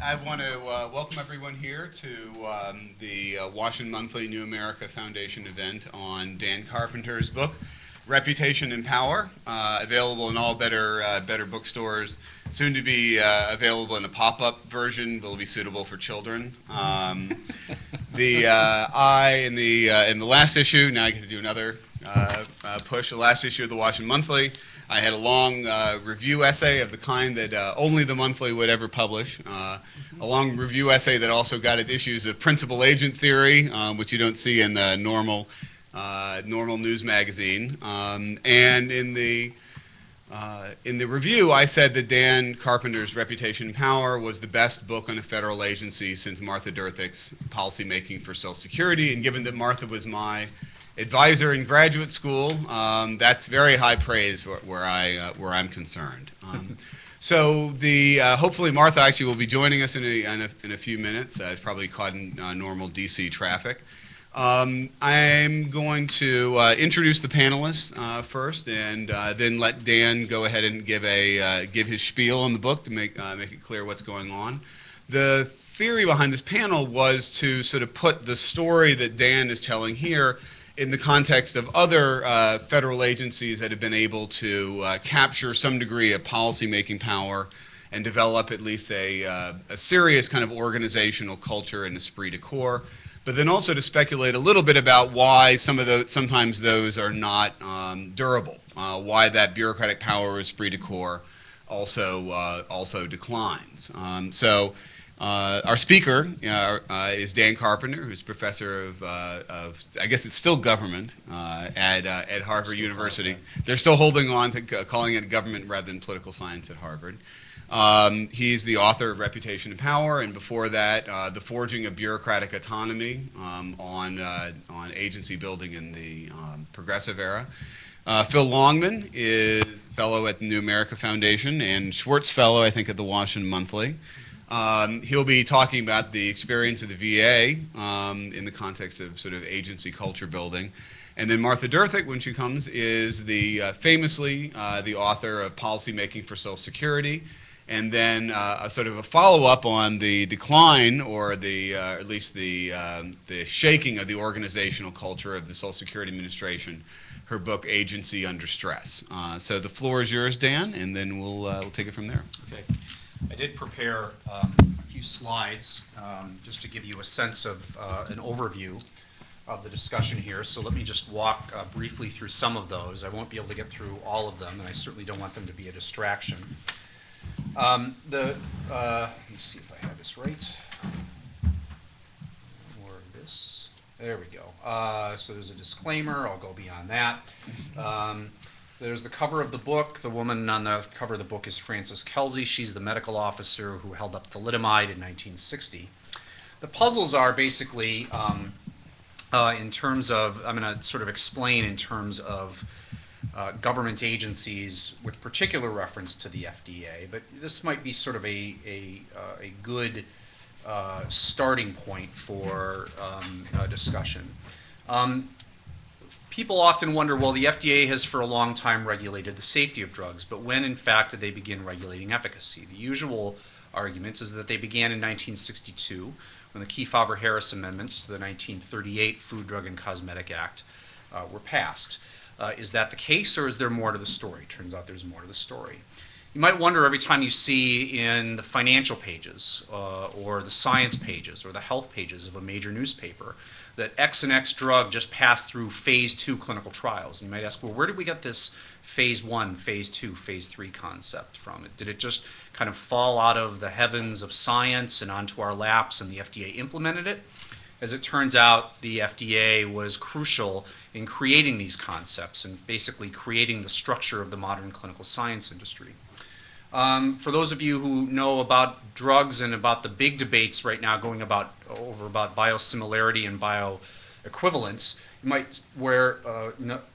I want to welcome everyone here to the Washington Monthly New America Foundation event on Dan Carpenter's book, Reputation and Power, available in all better bookstores, soon to be available in a pop-up version that will be suitable for children. In the last issue, now I get to do another push, the last issue of the Washington Monthly, I had a long review essay of the kind that only the Monthly would ever publish. A long review essay that also got at issues of principal agent theory, which you don't see in the normal news magazine. And in the review, I said that Dan Carpenter's Reputation and Power was the best book on a federal agency since Martha Durthick's Policymaking for Social Security. And given that Martha was my advisor in graduate school, that's very high praise where I'm concerned. So hopefully Martha actually will be joining us in a few minutes. It's probably caught in normal DC traffic. I'm going to introduce the panelists first, and then let Dan go ahead and give his spiel on the book to make it clear what's going on. The theory behind this panel was to sort of put the story that Dan is telling here in the context of other federal agencies that have been able to capture some degree of policymaking power and develop at least a serious kind of organizational culture and esprit de corps, but then also to speculate a little bit about why sometimes those are not durable, why that bureaucratic power or esprit de corps also declines. Our speaker is Dan Carpenter, who's professor of I guess it's still government at Harvard University. They're still holding on to calling it government rather than political science at Harvard. He's the author of Reputation and Power, and before that, The Forging of Bureaucratic Autonomy on agency building in the progressive era. Phil Longman is fellow at the New America Foundation and Schwartz Fellow, I think, at the Washington Monthly. He'll be talking about the experience of the VA in the context of sort of agency culture building. And then Martha Durthick, when she comes, is famously the author of Policymaking for Social Security, and then a sort of a follow-up on the decline, or at least the shaking of the organizational culture of the Social Security Administration, her book, Agency Under Stress. So the floor is yours, Dan, and then we'll take it from there. Okay. I did prepare a few slides just to give you a sense of an overview of the discussion here. So let me just walk briefly through some of those. I won't be able to get through all of them, and I certainly don't want them to be a distraction. Let me see if I have this right. Or this. There we go. So there's a disclaimer. I'll go beyond that. There's the cover of the book. The woman on the cover of the book is Frances Kellsey. She's the medical officer who held up thalidomide in 1960. The puzzles are basically in terms of, I'm going to sort of explain in terms of government agencies with particular reference to the FDA, but this might be sort of a good starting point for a discussion. People often wonder, well, the FDA has for a long time regulated the safety of drugs, but when in fact did they begin regulating efficacy? The usual argument is that they began in 1962 when the Kefauver-Harris amendments to the 1938 Food, Drug, and Cosmetic Act were passed. Is that the case, or is there more to the story? Turns out there's more to the story. You might wonder every time you see in the financial pages or the science pages or the health pages of a major newspaper that X and X drug just passed through phase 2 clinical trials. And you might ask, well, where did we get this phase 1, phase 2, phase 3 concept from? Did it just kind of fall out of the heavens of science and onto our laps and the FDA implemented it? As it turns out, the FDA was crucial in creating these concepts and basically creating the structure of the modern clinical science industry. For those of you who know about drugs and about the big debates right now going over about biosimilarity and bioequivalence, you might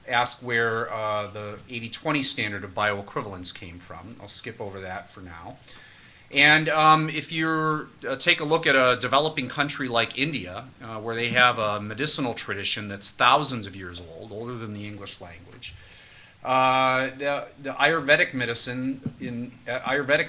ask where the 80-20 standard of bioequivalence came from. I'll skip over that for now. And if you take a look at a developing country like India, where they have a medicinal tradition that's thousands of years old, older than the English language, The Ayurvedic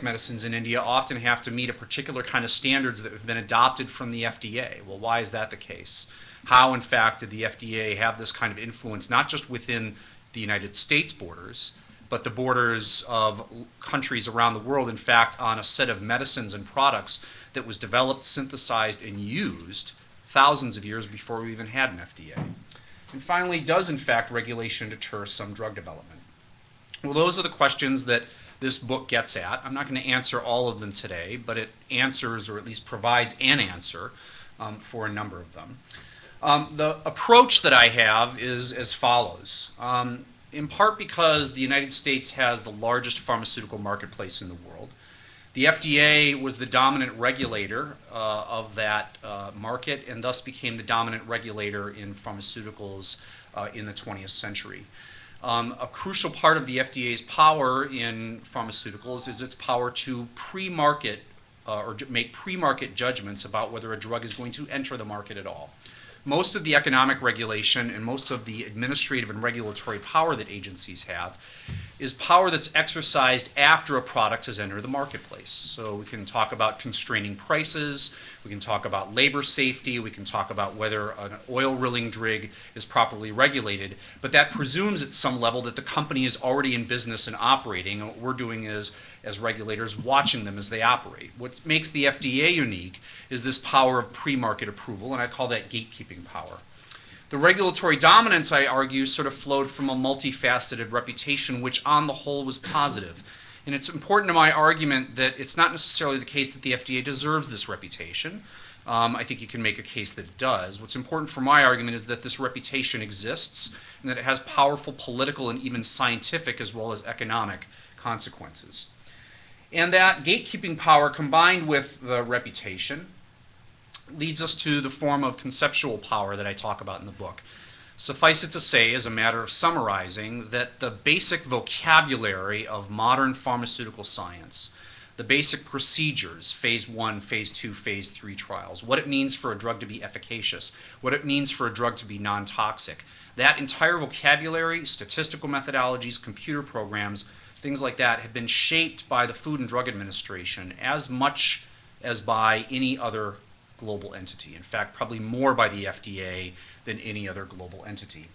medicines in India often have to meet a particular kind of standards that have been adopted from the FDA. Well, why is that the case? How, in fact, did the FDA have this kind of influence, not just within the United States borders, but the borders of countries around the world, in fact, on a set of medicines and products that was developed, synthesized, and used thousands of years before we even had an FDA? And finally, does in fact regulation deter some drug development? Well, those are the questions that this book gets at. I'm not going to answer all of them today, but it answers, or at least provides an answer for a number of them. The approach that I have is as follows. In part because the United States has the largest pharmaceutical marketplace in the world. The FDA was the dominant regulator of that market, and thus became the dominant regulator in pharmaceuticals in the 20th century. A crucial part of the FDA's power in pharmaceuticals is its power to pre-market or make pre-market judgments about whether a drug is going to enter the market at all. Most of the economic regulation and most of the administrative and regulatory power that agencies have is power that's exercised after a product has entered the marketplace. So we can talk about constraining prices, we can talk about labor safety, we can talk about whether an oil rilling rig is properly regulated, but that presumes at some level that the company is already in business and operating, and what we're doing is, as regulators, watching them as they operate. What makes the FDA unique is this power of pre-market approval, and I call that gatekeeping power. The regulatory dominance, I argue, sort of flowed from a multifaceted reputation, which on the whole was positive. And it's important to my argument that it's not necessarily the case that the FDA deserves this reputation. I think you can make a case that it does. What's important for my argument is that this reputation exists and that it has powerful political and even scientific as well as economic consequences. And that gatekeeping power combined with the reputation leads us to the form of conceptual power that I talk about in the book. Suffice it to say, as a matter of summarizing, that the basic vocabulary of modern pharmaceutical science, the basic procedures, phase 1, phase 2, phase 3 trials, what it means for a drug to be efficacious, what it means for a drug to be non-toxic, that entire vocabulary, statistical methodologies, computer programs, things like that have been shaped by the Food and Drug Administration as much as by any other global entity. In fact, probably more by the FDA than any other global entity.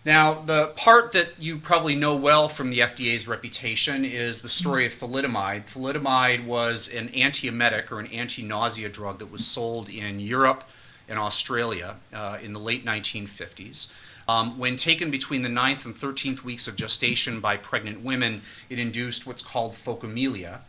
Now, the part that you probably know well from the FDA's reputation is the story of thalidomide. Thalidomide was an antiemetic or an anti-nausea drug that was sold in Europe and Australia in the late 1950s. When taken between the 9th and 13th weeks of gestation by pregnant women, it induced what's called phocomelia.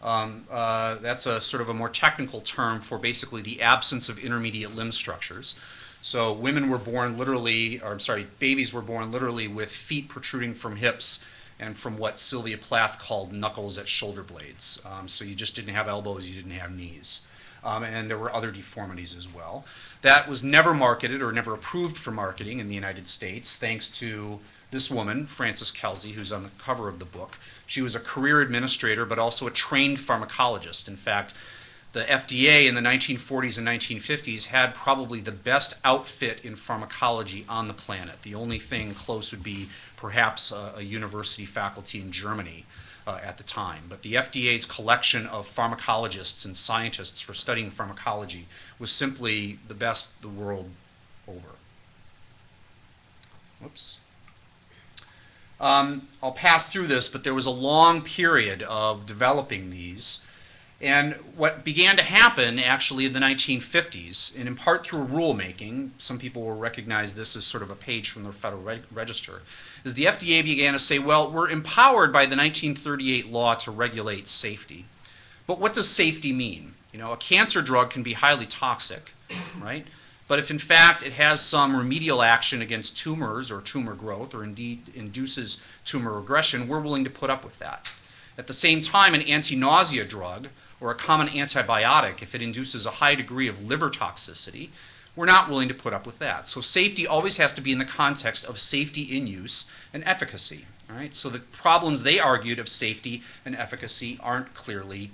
That's a sort of a more technical term for basically the absence of intermediate limb structures. So women were born literally, or I'm sorry, babies were born literally with feet protruding from hips and from what Sylvia Plath called knuckles at shoulder blades. So you just didn't have elbows, you didn't have knees. And there were other deformities as well. That was never marketed or never approved for marketing in the United States, thanks to this woman, Frances Kellsey, who's on the cover of the book. She was a career administrator, but also a trained pharmacologist. In fact, the FDA in the 1940s and 1950s had probably the best outfit in pharmacology on the planet. The only thing close would be perhaps a university faculty in Germany at the time. But the FDA's collection of pharmacologists and scientists for studying pharmacology was simply the best the world over. Whoops. I'll pass through this, but there was a long period of developing these. And what began to happen actually in the 1950s, and in part through rulemaking, some people will recognize this as sort of a page from the Federal Register, is the FDA began to say, well, we're empowered by the 1938 law to regulate safety. But what does safety mean? You know, a cancer drug can be highly toxic, right? But if in fact it has some remedial action against tumors or tumor growth or indeed induces tumor regression, we're willing to put up with that. At the same time, an anti-nausea drug or a common antibiotic, if it induces a high degree of liver toxicity, we're not willing to put up with that. So safety always has to be in the context of safety in use and efficacy. All right? So the problems they argued of safety and efficacy aren't clearly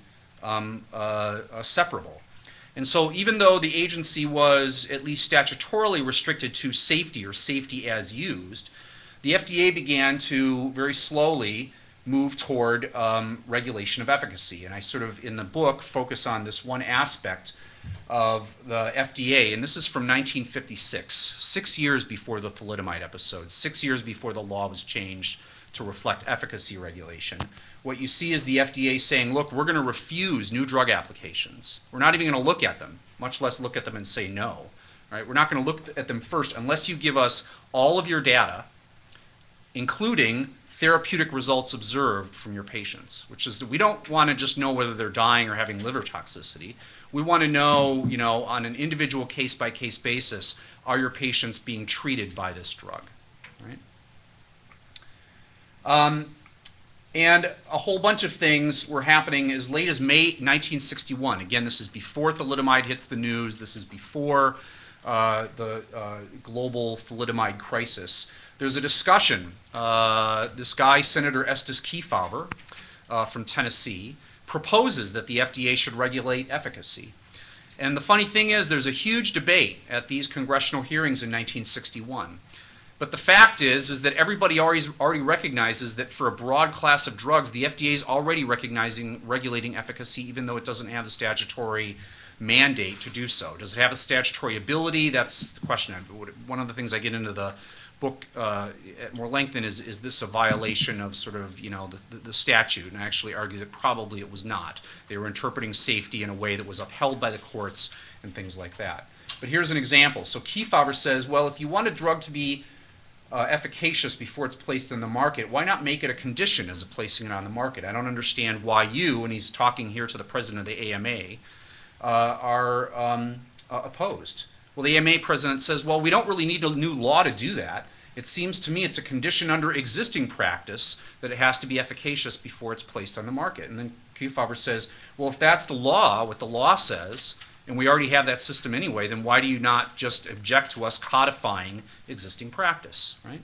separable. And so even though the agency was at least statutorily restricted to safety or safety as used, the FDA began to very slowly move toward regulation of efficacy. And I sort of, in the book, focus on this one aspect of the FDA, and this is from 1956, 6 years before the thalidomide episode, 6 years before the law was changed to reflect efficacy regulation. What you see is the FDA saying, look, we're going to refuse new drug applications. We're not even going to look at them, much less look at them and say no. All right? We're not going to look at them first unless you give us all of your data, including therapeutic results observed from your patients, which is that we don't want to just know whether they're dying or having liver toxicity. We want to know, on an individual case-by-case basis, are your patients being treated by this drug, right? And a whole bunch of things were happening as late as May 1961. Again, this is before thalidomide hits the news. This is before the global thalidomide crisis. There's a discussion. This guy, Senator Estes Kefauver from Tennessee, proposes that the FDA should regulate efficacy. And the funny thing is, there's a huge debate at these congressional hearings in 1961. But the fact is that everybody already recognizes that for a broad class of drugs, the FDA is already regulating efficacy, even though it doesn't have the statutory mandate to do so. Does it have a statutory ability? That's the question. One of the things I get into the book at more length in is this a violation of sort of, the statute? And I actually argue that probably it was not. They were interpreting safety in a way that was upheld by the courts and things like that. But here's an example. So Kefauver says, well, if you want a drug to be efficacious before it's placed on the market, why not make it a condition as of placing it on the market? I don't understand why you, and he's talking here to the president of the AMA, are opposed. Well, the AMA president says, well, we don't really need a new law to do that. It seems to me it's a condition under existing practice that it has to be efficacious before it's placed on the market. And then Kefauver says, well, if that's the law, what the law says, and we already have that system anyway, then why do you not just object to us codifying existing practice, right?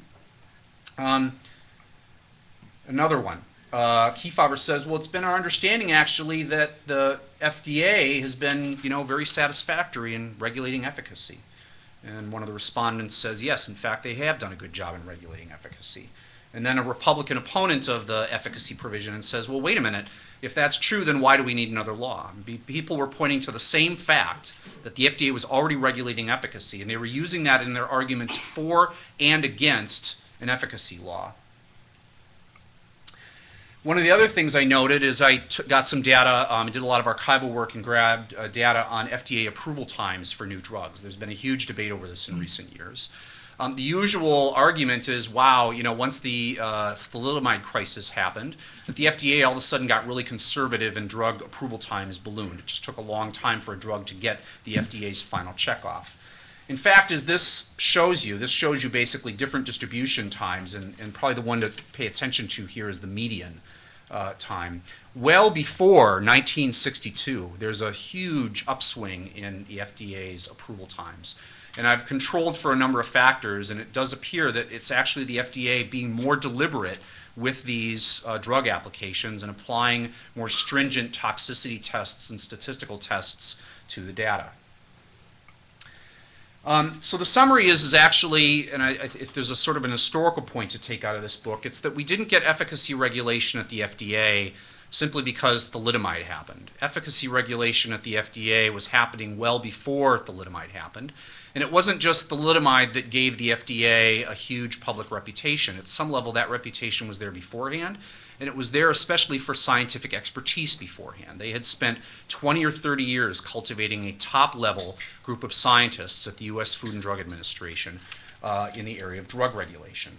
Another one. Kefauver says, well, it's been our understanding, actually, that the FDA has been, very satisfactory in regulating efficacy. And one of the respondents says, yes, in fact, they have done a good job in regulating efficacy. And then a Republican opponent of the efficacy provision and says, well, wait a minute, if that's true, then why do we need another law? People were pointing to the same fact that the FDA was already regulating efficacy, and they were using that in their arguments for and against an efficacy law. One of the other things I noted is I got some data, did a lot of archival work and grabbed data on FDA approval times for new drugs. There's been a huge debate over this in recent years. The usual argument is, wow, once the thalidomide crisis happened, that the FDA all of a sudden got really conservative and drug approval times ballooned. It just took a long time for a drug to get the FDA's final checkoff. In fact, as this shows you basically different distribution times, and probably the one to pay attention to here is the median time. Well before 1962, there's a huge upswing in the FDA's approval times. And I've controlled for a number of factors, and it does appear that it's actually the FDA being more deliberate with these drug applications and applying more stringent toxicity tests and statistical tests to the data. So the summary is actually, and if there's a sort of an historical point to take out of this book, it's that we didn't get efficacy regulation at the FDA simply because thalidomide happened. Efficacy regulation at the FDA was happening well before thalidomide happened. And it wasn't just thalidomide that gave the FDA a huge public reputation. At some level, that reputation was there beforehand, and it was there especially for scientific expertise beforehand. They had spent 20 or 30 years cultivating a top-level group of scientists at the U.S. Food and Drug Administration in the area of drug regulation.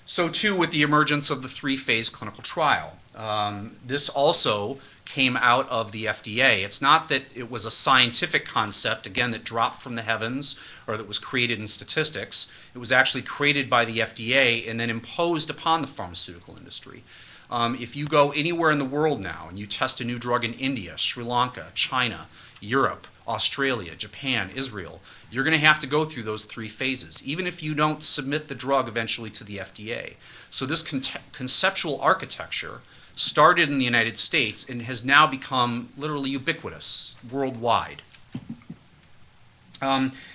So too with the emergence of the three-phase clinical trial. This also came out of the FDA. It's not that it was a scientific concept, again, that dropped from the heavens or that was created in statistics. It was actually created by the FDA and then imposed upon the pharmaceutical industry. If you go anywhere in the world now and you test a new drug in India, Sri Lanka, China, Europe, Australia, Japan, Israel, you're going to have to go through those three phases, even if you don't submit the drug eventually to the FDA. So this conceptual architecture started in the United States and has now become literally ubiquitous worldwide.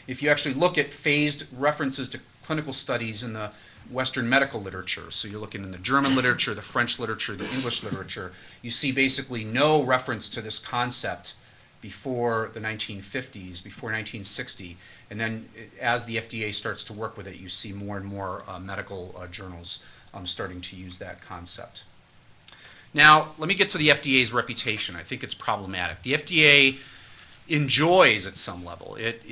If you actually look at phased references to clinical studies in the Western medical literature, so you're looking in the German literature, the French literature, the English literature, you see basically no reference to this concept before the 1950s, before 1960, and then as the FDA starts to work with it, you see more and more medical journals starting to use that concept. Now, let me get to the FDA's reputation. I think it's problematic. The FDA enjoys at some level. It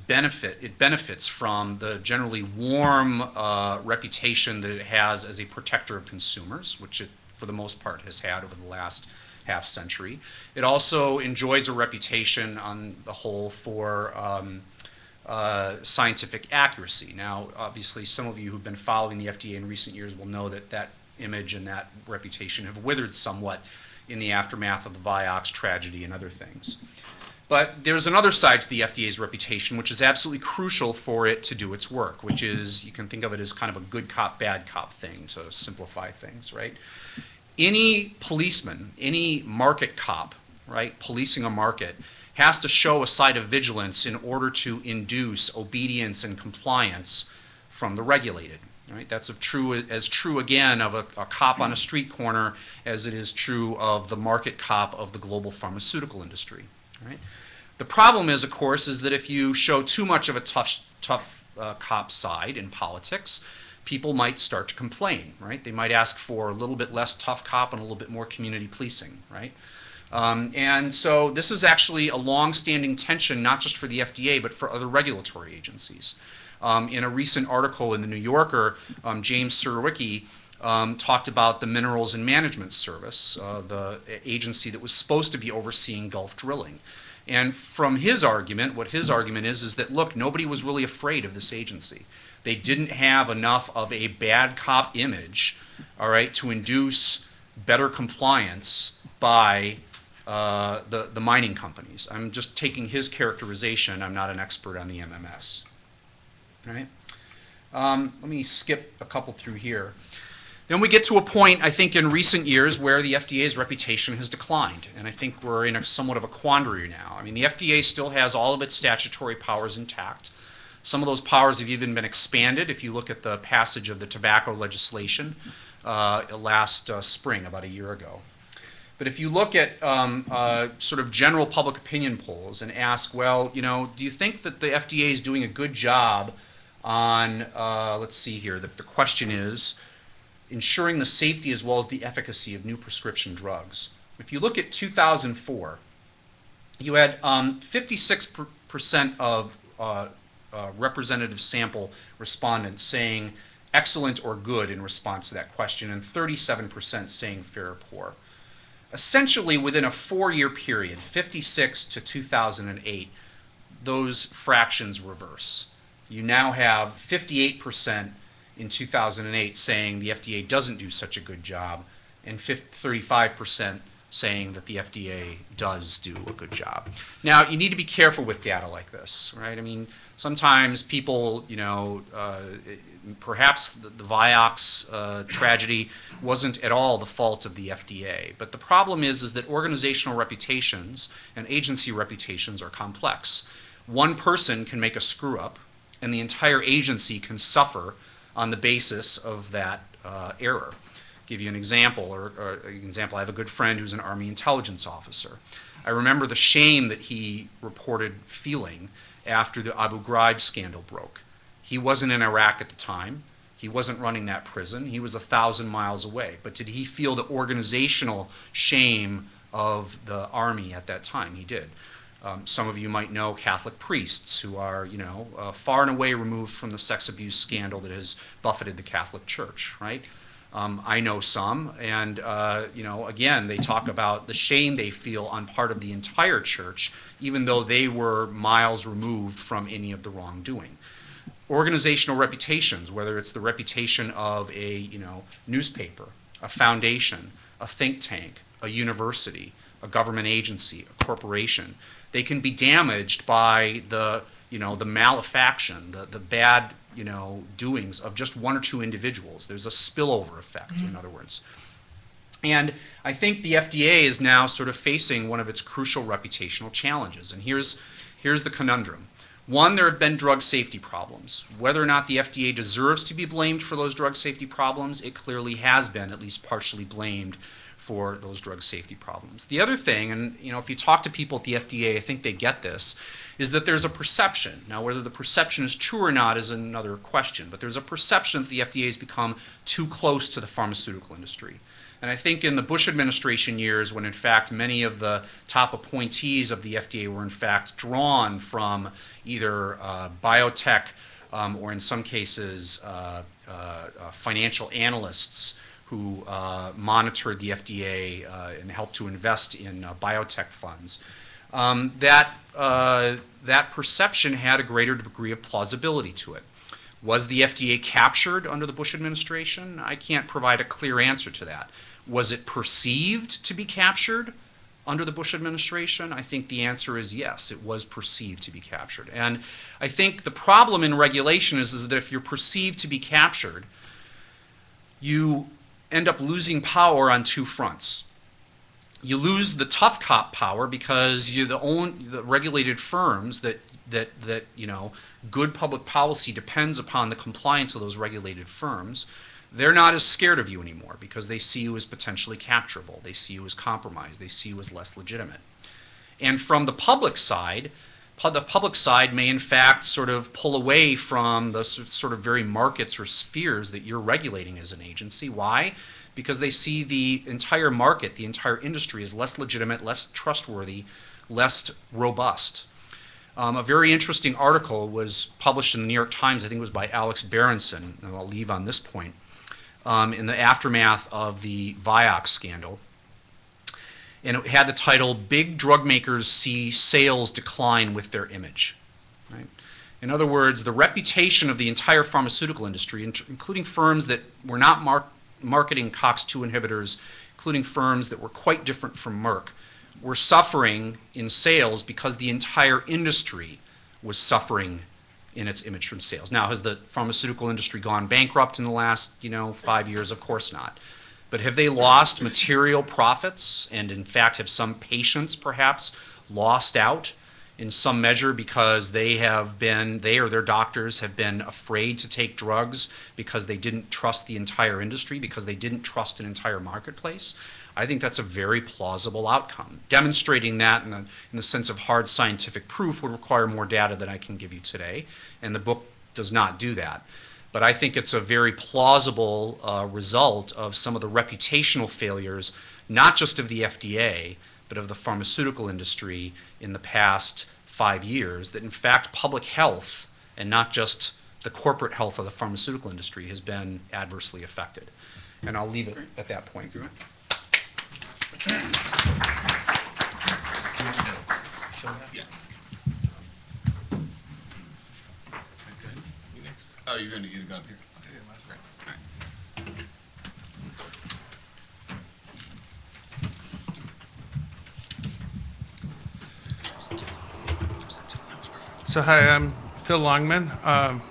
benefits from the generally warm reputation that it has as a protector of consumers, which it for the most part has had over the last half century. It also enjoys a reputation on the whole for scientific accuracy. Now, obviously, some of you who've been following the FDA in recent years will know that that image and that reputation have withered somewhat in the aftermath of the Vioxx tragedy and other things. But there's another side to the FDA's reputation, which is absolutely crucial for it to do its work, which is, you can think of it as kind of a good cop, bad cop thing, to simplify things, right? Any policeman, any market cop, right, policing a market, has to show a side of vigilance in order to induce obedience and compliance from the regulated. Right? That's as true again of a cop on a street corner as it is true of the market cop of the global pharmaceutical industry. Right? The problem is, of course, is that if you show too much of a tough cop side in politics, people might start to complain. Right? They might ask for a little bit less tough cop and a little bit more community policing. Right? And so this is actually a long-standing tension, not just for the FDA, but for other regulatory agencies. In a recent article in the New Yorker, James Surowiecki talked about the Minerals and Management Service, the agency that was supposed to be overseeing Gulf drilling. And from his argument, what his argument is that, look, nobody was really afraid of this agency. They didn't have enough of a bad cop image, all right, to induce better compliance by the mining companies. I'm just taking his characterization. I'm not an expert on the MMS. Right? Let me skip a couple through here. Then we get to a point, I think, in recent years where the FDA's reputation has declined. And I think we're in somewhat of a quandary now. I mean, the FDA still has all of its statutory powers intact. Some of those powers have even been expanded if you look at the passage of the tobacco legislation last spring, about a year ago. But if you look at sort of general public opinion polls and ask, well, you know, do you think that the FDA is doing a good job on, let's see here, the question is, ensuring the safety as well as the efficacy of new prescription drugs. If you look at 2004, you had 56% of representative sample respondents saying excellent or good in response to that question, and 37% saying fair or poor. Essentially, within a 4-year period, 56 to 2008, those fractions reverse. You now have 58% in 2008 saying the FDA doesn't do such a good job, and 35% saying that the FDA does do a good job. Now, you need to be careful with data like this, right? I mean, sometimes people, you know, perhaps the Vioxx tragedy wasn't at all the fault of the FDA. But the problem is that organizational reputations and agency reputations are complex. One person can make a screw up, and the entire agency can suffer on the basis of that error. Give you an example, I have a good friend who's an Army intelligence officer. I remember the shame that he reported feeling after the Abu Ghraib scandal broke. He wasn't in Iraq at the time. He wasn't running that prison. He was 1,000 miles away. But did he feel the organizational shame of the Army at that time? He did. Some of you might know Catholic priests who are, you know, far and away removed from the sex abuse scandal that has buffeted the Catholic Church, right? I know some, and you know, again, they talk about the shame they feel on part of the entire church, even though they were miles removed from any of the wrongdoing. Organizational reputations, whether it's the reputation of a, you know, newspaper, a foundation, a think tank, a university, a government agency, a corporation, they can be damaged by the, you know, the malefaction, the bad, you know, doings of just one or two individuals. There's a spillover effect, in other words. And I think the FDA is now sort of facing one of its crucial reputational challenges. And here's the conundrum. One, there have been drug safety problems. Whether or not the FDA deserves to be blamed for those drug safety problems, it clearly has been at least partially blamed for those drug safety problems. The other thing, and if you talk to people at the FDA, I think they get this, is that there's a perception. Now, whether the perception is true or not is another question, but there's a perception that the FDA has become too close to the pharmaceutical industry. And I think in the Bush administration years, when in fact many of the top appointees of the FDA were in fact drawn from either biotech or in some cases financial analysts who monitored the FDA and helped to invest in biotech funds, that perception had a greater degree of plausibility to it. Was the FDA captured under the Bush administration? I can't provide a clear answer to that. Was it perceived to be captured under the Bush administration? I think the answer is yes, it was perceived to be captured. And I think the problem in regulation is that if you're perceived to be captured, you end up losing power on two fronts. You lose the tough cop power because the regulated firms that good public policy depends upon the compliance of those regulated firms. They're not as scared of you anymore because they see you as potentially capturable. They see you as compromised. They see you as less legitimate. And from the public side may in fact sort of pull away from the sort of very markets or spheres that you're regulating as an agency. Why? Because they see the entire market, the entire industry as less legitimate, less trustworthy, less robust. A very interesting article was published in the New York Times, I think it was by Alex Berenson, and I'll leave on this point, in the aftermath of the Vioxx scandal. And it had the title, "Big Drug Makers See Sales Decline with Their Image." Right? In other words, the reputation of the entire pharmaceutical industry, including firms that were not marketing COX-2 inhibitors, including firms that were quite different from Merck, were suffering in sales because the entire industry was suffering in its image from sales. Now, has the pharmaceutical industry gone bankrupt in the last 5 years? Of course not. But have they lost material profits? And in fact, have some patients perhaps lost out in some measure because they or their doctors have been afraid to take drugs because they didn't trust the entire industry, because they didn't trust an entire marketplace? I think that's a very plausible outcome. Demonstrating that in the sense of hard scientific proof would require more data than I can give you today, and the book does not do that. But I think it's a very plausible result of some of the reputational failures, not just of the FDA, but of the pharmaceutical industry in the past 5 years, that in fact public health, and not just the corporate health of the pharmaceutical industry, has been adversely affected. And I'll leave it at that point. Yeah. Okay. You next. Oh, you're going to get it up here. Okay. Great. All right. So hi, I'm Phil Longman. I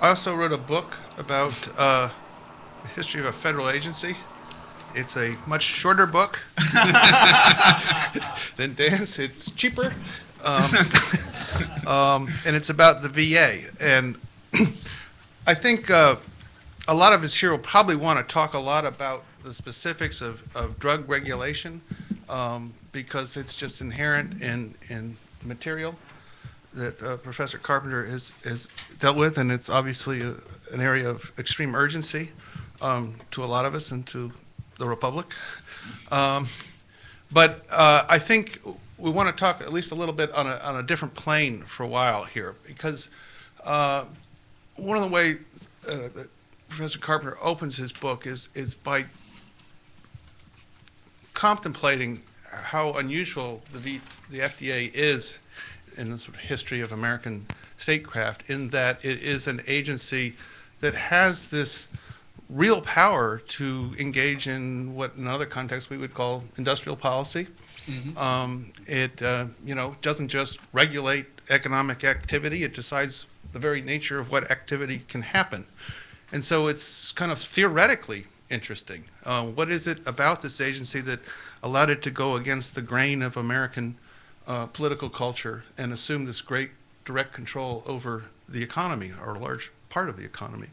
also wrote a book about the history of a federal agency. It's a much shorter book than Dan's. It's cheaper. And it's about the VA. And I think a lot of us here will probably want to talk a lot about the specifics of drug regulation because it's just inherent in the material that Professor Carpenter has dealt with, and it's obviously an area of extreme urgency to a lot of us and to the Republic. But I think we want to talk at least a little bit on a different plane for a while here, because one of the ways that Professor Carpenter opens his book is by contemplating how unusual the FDA is in the sort of history of American statecraft, in that it is an agency that has this real power to engage in what in other contexts we would call industrial policy. Mm-hmm. It doesn't just regulate economic activity, it decides the very nature of what activity can happen. And so it's kind of theoretically interesting. What is it about this agency that allowed it to go against the grain of American political culture and assume this great direct control over the economy, or a large part of the economy?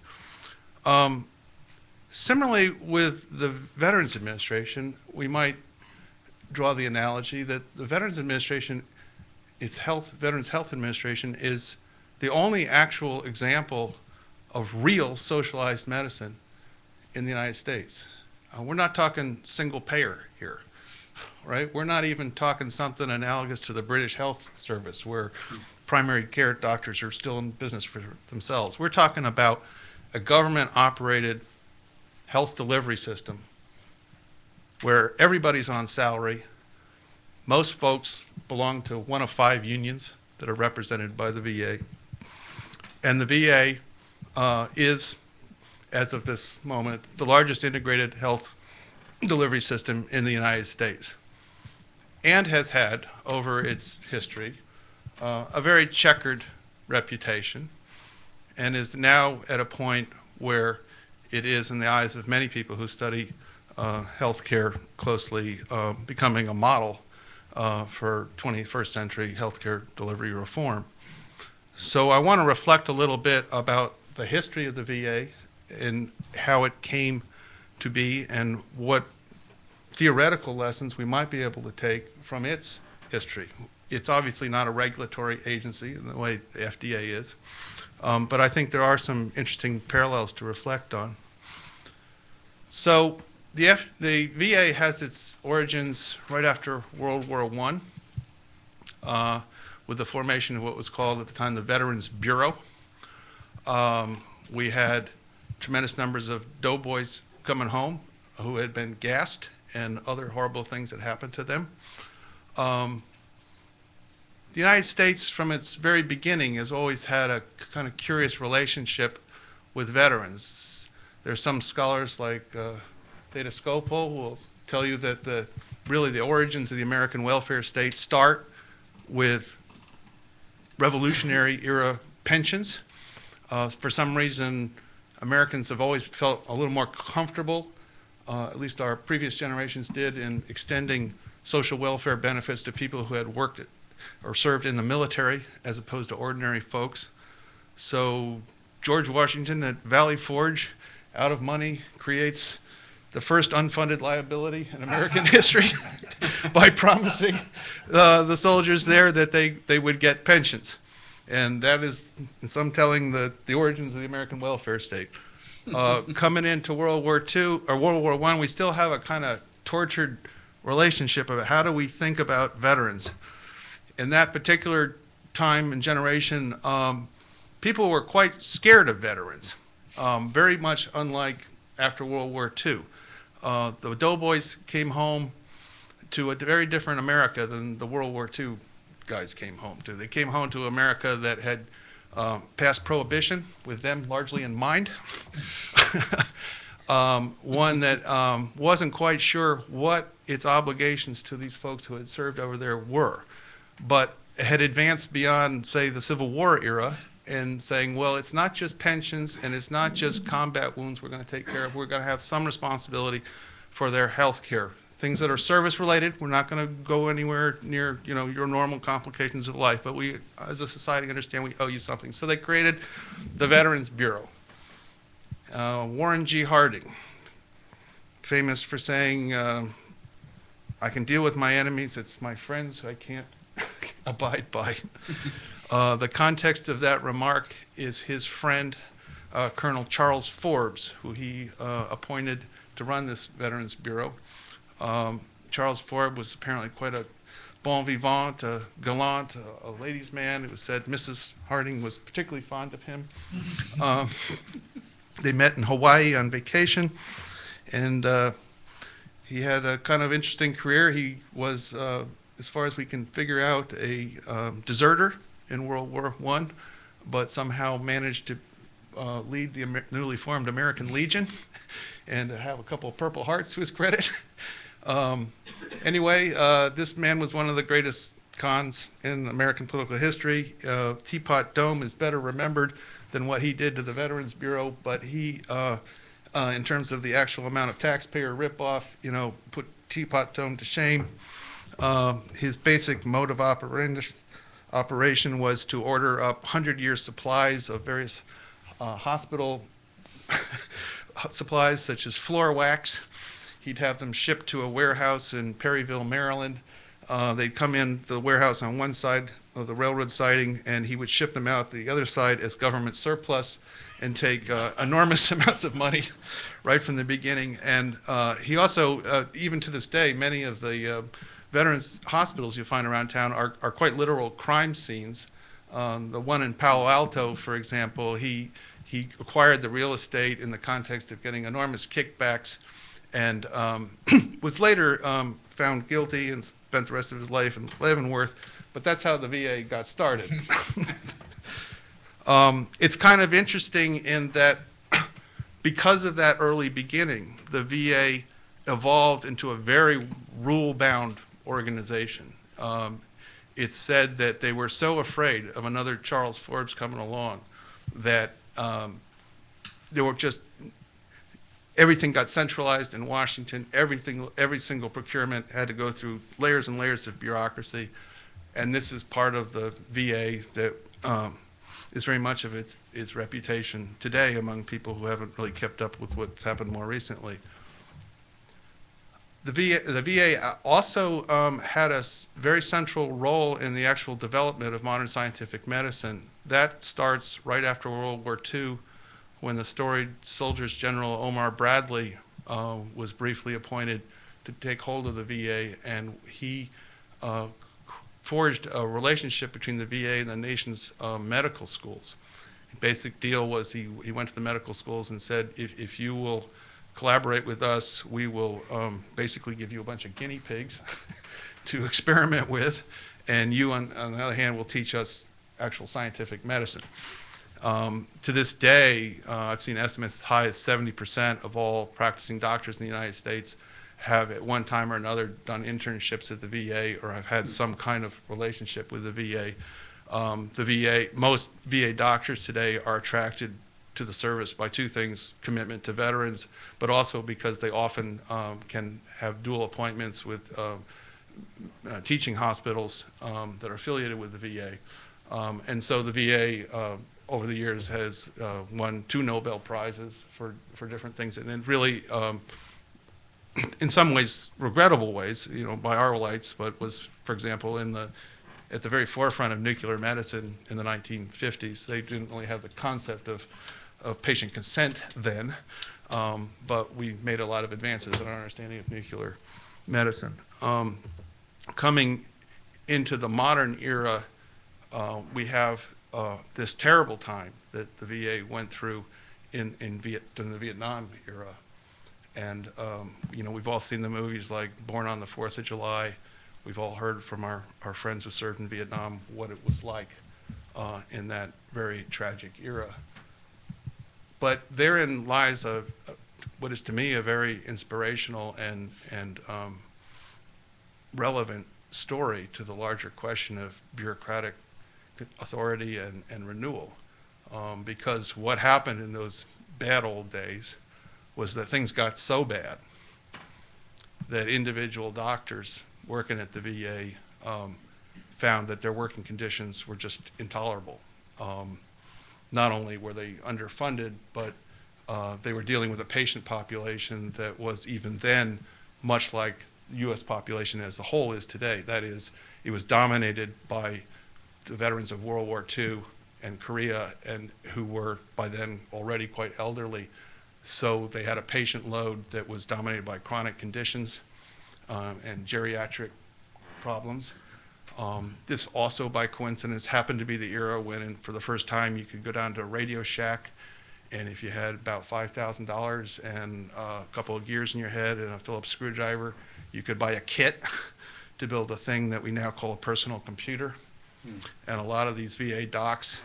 Similarly, with the Veterans Administration, we might draw the analogy that the Veterans Administration, Veterans Health Administration, is the only actual example of real socialized medicine in the United States. We're not talking single payer here, right? We're not even talking something analogous to the British Health Service, where primary care doctors are still in business for themselves. We're talking about a government-operated health delivery system where everybody's on salary. Most folks belong to one of 5 unions that are represented by the VA. And the VA is, as of this moment, the largest integrated health delivery system in the United States, and has had, over its history, a very checkered reputation, and is now at a point where it is, in the eyes of many people who study healthcare closely, becoming a model for 21st century healthcare delivery reform. So I want to reflect a little bit about the history of the VA and how it came to be, and what theoretical lessons we might be able to take from its history. It's obviously not a regulatory agency in the way the FDA is, but I think there are some interesting parallels to reflect on. So the VA has its origins right after World War I, with the formation of what was called at the time the Veterans Bureau. We had tremendous numbers of doughboys coming home who had been gassed and other horrible things that happened to them. The United States, from its very beginning, has always had a kind of curious relationship with veterans. There are some scholars like Fda Captured who will tell you that really the origins of the American welfare state start with Revolutionary era pensions. For some reason, Americans have always felt a little more comfortable, at least our previous generations did, in extending social welfare benefits to people who had worked or served in the military as opposed to ordinary folks. So George Washington at Valley Forge, out of money, creates the first unfunded liability in American history by promising the soldiers there that they would get pensions. And that is, in some telling, the origins of the American welfare state. Coming into World War II, or World War I, we still have a kind of tortured relationship of how do we think about veterans. In that particular time and generation, people were quite scared of veterans, very much unlike after World War II. The doughboys came home to a very different America than the World War II guys came home to. They came home to America that had passed prohibition, with them largely in mind. One that wasn't quite sure what its obligations to these folks who had served over there were, but had advanced beyond, say, the Civil War era, and saying, well, it's not just pensions and it's not just combat wounds we're going to take care of. We're going to have some responsibility for their health care. Things that are service related, we're not going to go anywhere near, your normal complications of life, but we, as a society, understand we owe you something. So they created the Veterans Bureau. Warren G. Harding, famous for saying, I can deal with my enemies, it's my friends I can't abide by. The context of that remark is his friend, Colonel Charles Forbes, who he appointed to run this Veterans Bureau. Charles Forbes was apparently quite a bon vivant, a gallant, a ladies' man. It was said Mrs. Harding was particularly fond of him. They met in Hawaii on vacation, and he had a kind of interesting career. He was, as far as we can figure out, a deserter in World War I, but somehow managed to lead the newly formed American Legion and to have a couple of Purple Hearts to his credit. Anyway, this man was one of the greatest cons in American political history. Teapot Dome is better remembered than what he did to the Veterans Bureau, but he in terms of the actual amount of taxpayer ripoff, put Teapot Tone to shame. His basic mode of operation was to order up 100-year supplies of various hospital supplies, such as floor wax. He'd have them shipped to a warehouse in Perryville, Maryland. They'd come in the warehouse on one side of the railroad siding, and he would ship them out the other side as government surplus and take enormous amounts of money right from the beginning. And he also, even to this day, many of the veterans hospitals you find around town are quite literal crime scenes. The one in Palo Alto, for example, he acquired the real estate in the context of getting enormous kickbacks, and was later found guilty and spent the rest of his life in Leavenworth. But that's how the VA got started. It's kind of interesting in that because of that early beginning, the VA evolved into a very rule-bound organization. It's said that they were so afraid of another Charles Forbes coming along that there were just everything got centralized in Washington. Every single procurement had to go through layers and layers of bureaucracy, and this is part of the VA that is very much of its reputation today among people who haven't really kept up with what's happened more recently. The VA also had a very central role in the actual development of modern scientific medicine. That starts right after World War II, when the storied Soldiers General Omar Bradley was briefly appointed to take hold of the VA, and he forged a relationship between the VA and the nation's medical schools. The basic deal was he went to the medical schools and said, if you will collaborate with us, we will basically give you a bunch of guinea pigs to experiment with, and you, on the other hand, will teach us actual scientific medicine. To this day, I've seen estimates as high as 70% of all practicing doctors in the United States have at one time or another done internships at the VA or have had some kind of relationship with the VA. Most VA doctors today are attracted to the service by two things: commitment to veterans, but also because they often can have dual appointments with teaching hospitals that are affiliated with the VA. And so the VA over the years has won 2 Nobel Prizes for different things, and it really, in some ways, regrettable ways, by our lights, but was, for example, at the very forefront of nuclear medicine in the 1950s. They didn't really have the concept of patient consent then, but we made a lot of advances in our understanding of nuclear medicine. Coming into the modern era, we have this terrible time that the VA went through during the Vietnam era. And we've all seen the movies like Born on the 4th of July. We've all heard from our friends who served in Vietnam what it was like in that very tragic era. But therein lies what is to me a very inspirational and relevant story to the larger question of bureaucratic authority and renewal. Because what happened in those bad old days was that things got so bad that individual doctors working at the VA found that their working conditions were just intolerable. Not only were they underfunded, but they were dealing with a patient population that was even then much like the U.S. population as a whole is today. That is, it was dominated by the veterans of World War II and Korea, and who were by then already quite elderly. So they had a patient load that was dominated by chronic conditions and geriatric problems. This also, by coincidence, happened to be the era when, for the first time, you could go down to a Radio Shack, and if you had about $5,000 and a couple of gears in your head and a Phillips screwdriver, you could buy a kit to build a thing that we now call a personal computer. And a lot of these VA docs,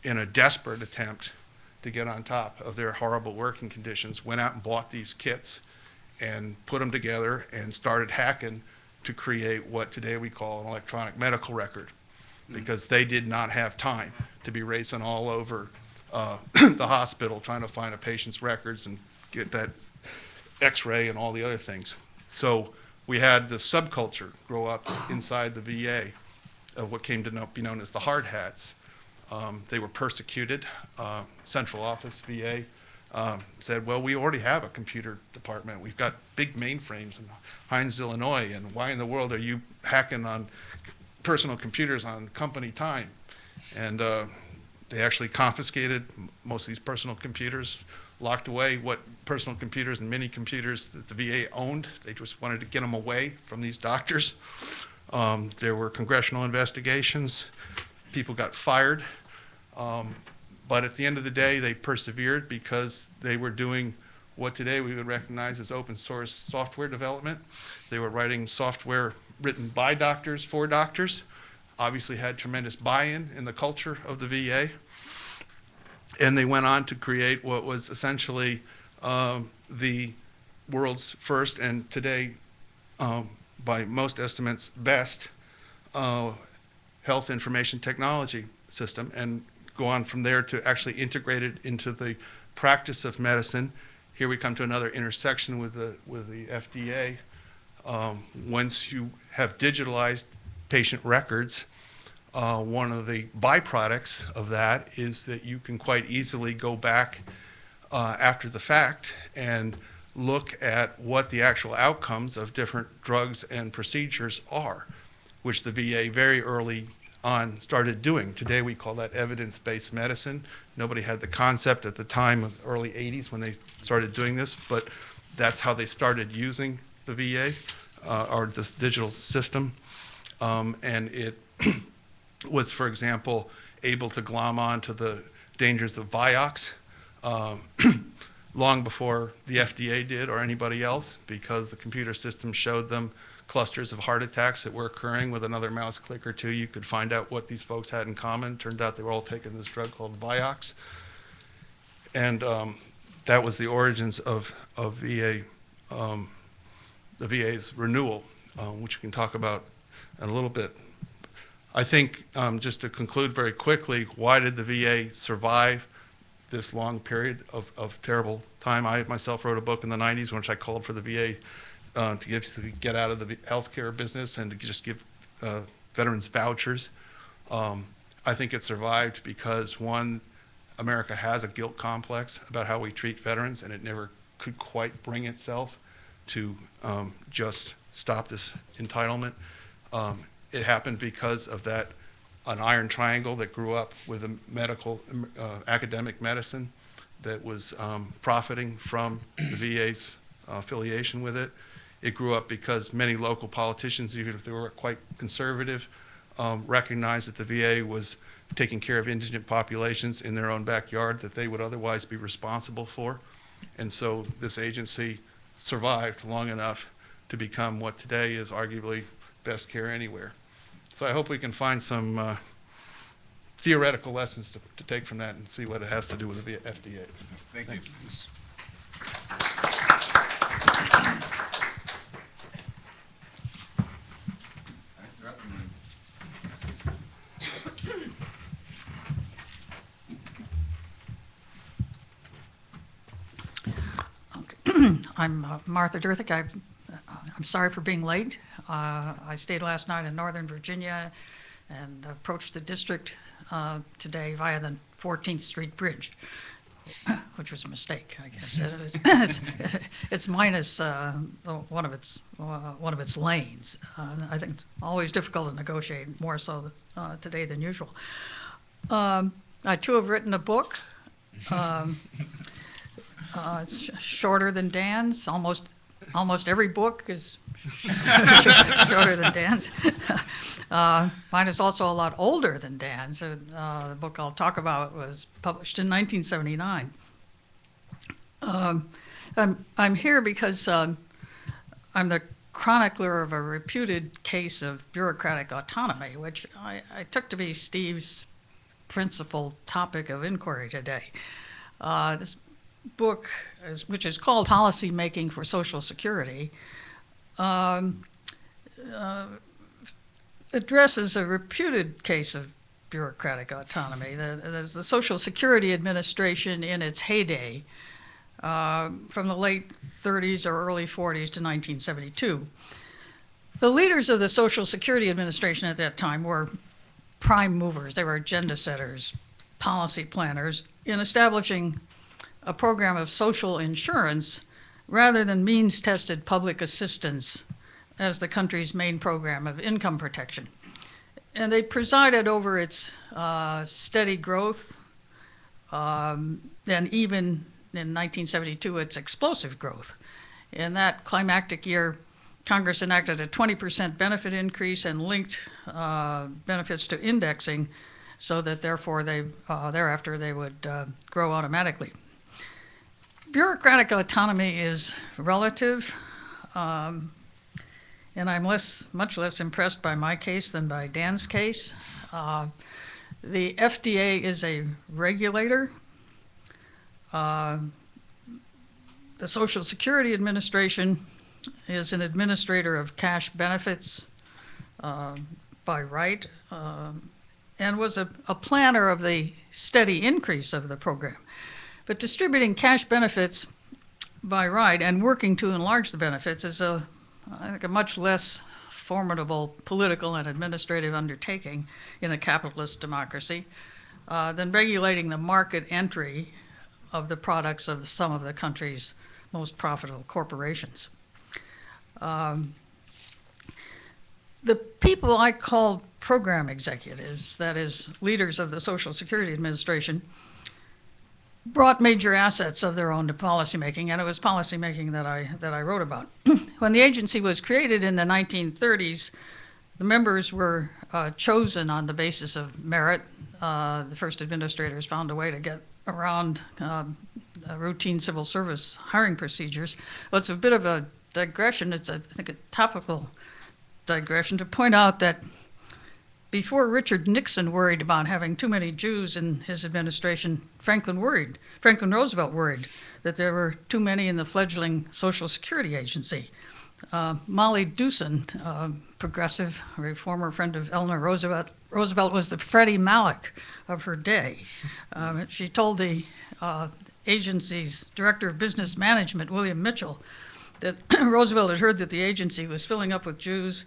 in a desperate attempt to get on top of their horrible working conditions, went out and bought these kits and put them together and started hacking to create what today we call an electronic medical record, because they did not have time to be racing all over the hospital trying to find a patient's records and get that X-ray and all the other things. So we had the subculture grow up inside the VA of what came to be known as the hard hats. They were persecuted. Central office, VA, said, well, we already have a computer department. We've got big mainframes in Hines, Illinois, and why in the world are you hacking on personal computers on company time? And they actually confiscated most of these personal computers, locked away what personal computers and mini computers that the VA owned. They just wanted to get them away from these doctors. There were congressional investigations. People got fired. But at the end of the day, they persevered because they were doing what today we would recognize as open source software development. They were writing software written by doctors for doctors, obviously had tremendous buy-in in the culture of the VA. And they went on to create what was essentially the world's first, and today, by most estimates, best health information technology system, and go on from there to actually integrate it into the practice of medicine. Here we come to another intersection with the FDA. Once you have digitalized patient records, one of the byproducts of that is that you can quite easily go back after the fact and look at what the actual outcomes of different drugs and procedures are, which the VA very early on started doing. Today we call that evidence-based medicine. Nobody had the concept at the time of the early 80s when they started doing this, but that's how they started using the VA, or this digital system. And it was, for example, able to glom on to the dangers of Vioxx long before the FDA did or anybody else, because the computer system showed them clusters of heart attacks that were occurring. With another mouse click or two, you could find out what these folks had in common. Turned out they were all taking this drug called Vioxx. And that was the origins of VA, the VA's renewal, which we can talk about in a little bit. I think, just to conclude very quickly, why did the VA survive this long period of terrible time? I myself wrote a book in the 90s in which I called for the VA to get out of the healthcare business and to just give veterans vouchers. I think it survived because, one, America has a guilt complex about how we treat veterans, and it never could quite bring itself to just stop this entitlement. It happened because of an iron triangle that grew up with a medical, academic medicine that was profiting from the VA's affiliation with it. It grew up because many local politicians, even if they were quite conservative, recognized that the VA was taking care of indigent populations in their own backyard that they would otherwise be responsible for. And so this agency survived long enough to become what today is arguably best care anywhere. So I hope we can find some theoretical lessons to take from that and see what it has to do with the FDA. Thank you. I'm Martha Durthick. I'm sorry for being late. I stayed last night in Northern Virginia and approached the district today via the 14th Street Bridge, which was a mistake, I guess. It's minus one of its lanes. I think it's always difficult to negotiate, more so today than usual. I too have written a book. It's shorter than Dan's. Almost every book is shorter than Dan's. Mine is also a lot older than Dan's. The book I'll talk about was published in 1979. I'm here because I'm the chronicler of a reputed case of bureaucratic autonomy, which I took to be Steve's principal topic of inquiry today. This book, which is called Policy Making for Social Security, addresses a reputed case of bureaucratic autonomy. The Social Security Administration in its heyday from the late 30s or early 40s to 1972. The leaders of the Social Security Administration at that time were prime movers. They were agenda setters, policy planners in establishing a program of social insurance rather than means-tested public assistance as the country's main program of income protection. And they presided over its steady growth, and even in 1972, its explosive growth. In that climactic year, Congress enacted a 20% benefit increase and linked benefits to indexing so that therefore thereafter they would grow automatically. Bureaucratic autonomy is relative, and I'm much less impressed by my case than by Dan's case. The FDA is a regulator. The Social Security Administration is an administrator of cash benefits by right, and was a planner of the steady increase of the program. But distributing cash benefits by right and working to enlarge the benefits is I think a much less formidable political and administrative undertaking in a capitalist democracy than regulating the market entry of the products of some of the country's most profitable corporations. The people I called program executives, that is, leaders of the Social Security Administration, brought major assets of their own to policymaking, and it was policymaking that I wrote about. When the agency was created in the 1930s, the members were chosen on the basis of merit. The first administrators found a way to get around routine civil service hiring procedures. Well, it's a bit of a digression. It's, I think, a topical digression to point out that before Richard Nixon worried about having too many Jews in his administration, Franklin Roosevelt worried that there were too many in the fledgling Social Security Agency. Molly Dewson, progressive, a former friend of Eleanor Roosevelt, was the Freddie Malek of her day. She told the agency's director of business management, William Mitchell, that Roosevelt had heard that the agency was filling up with Jews,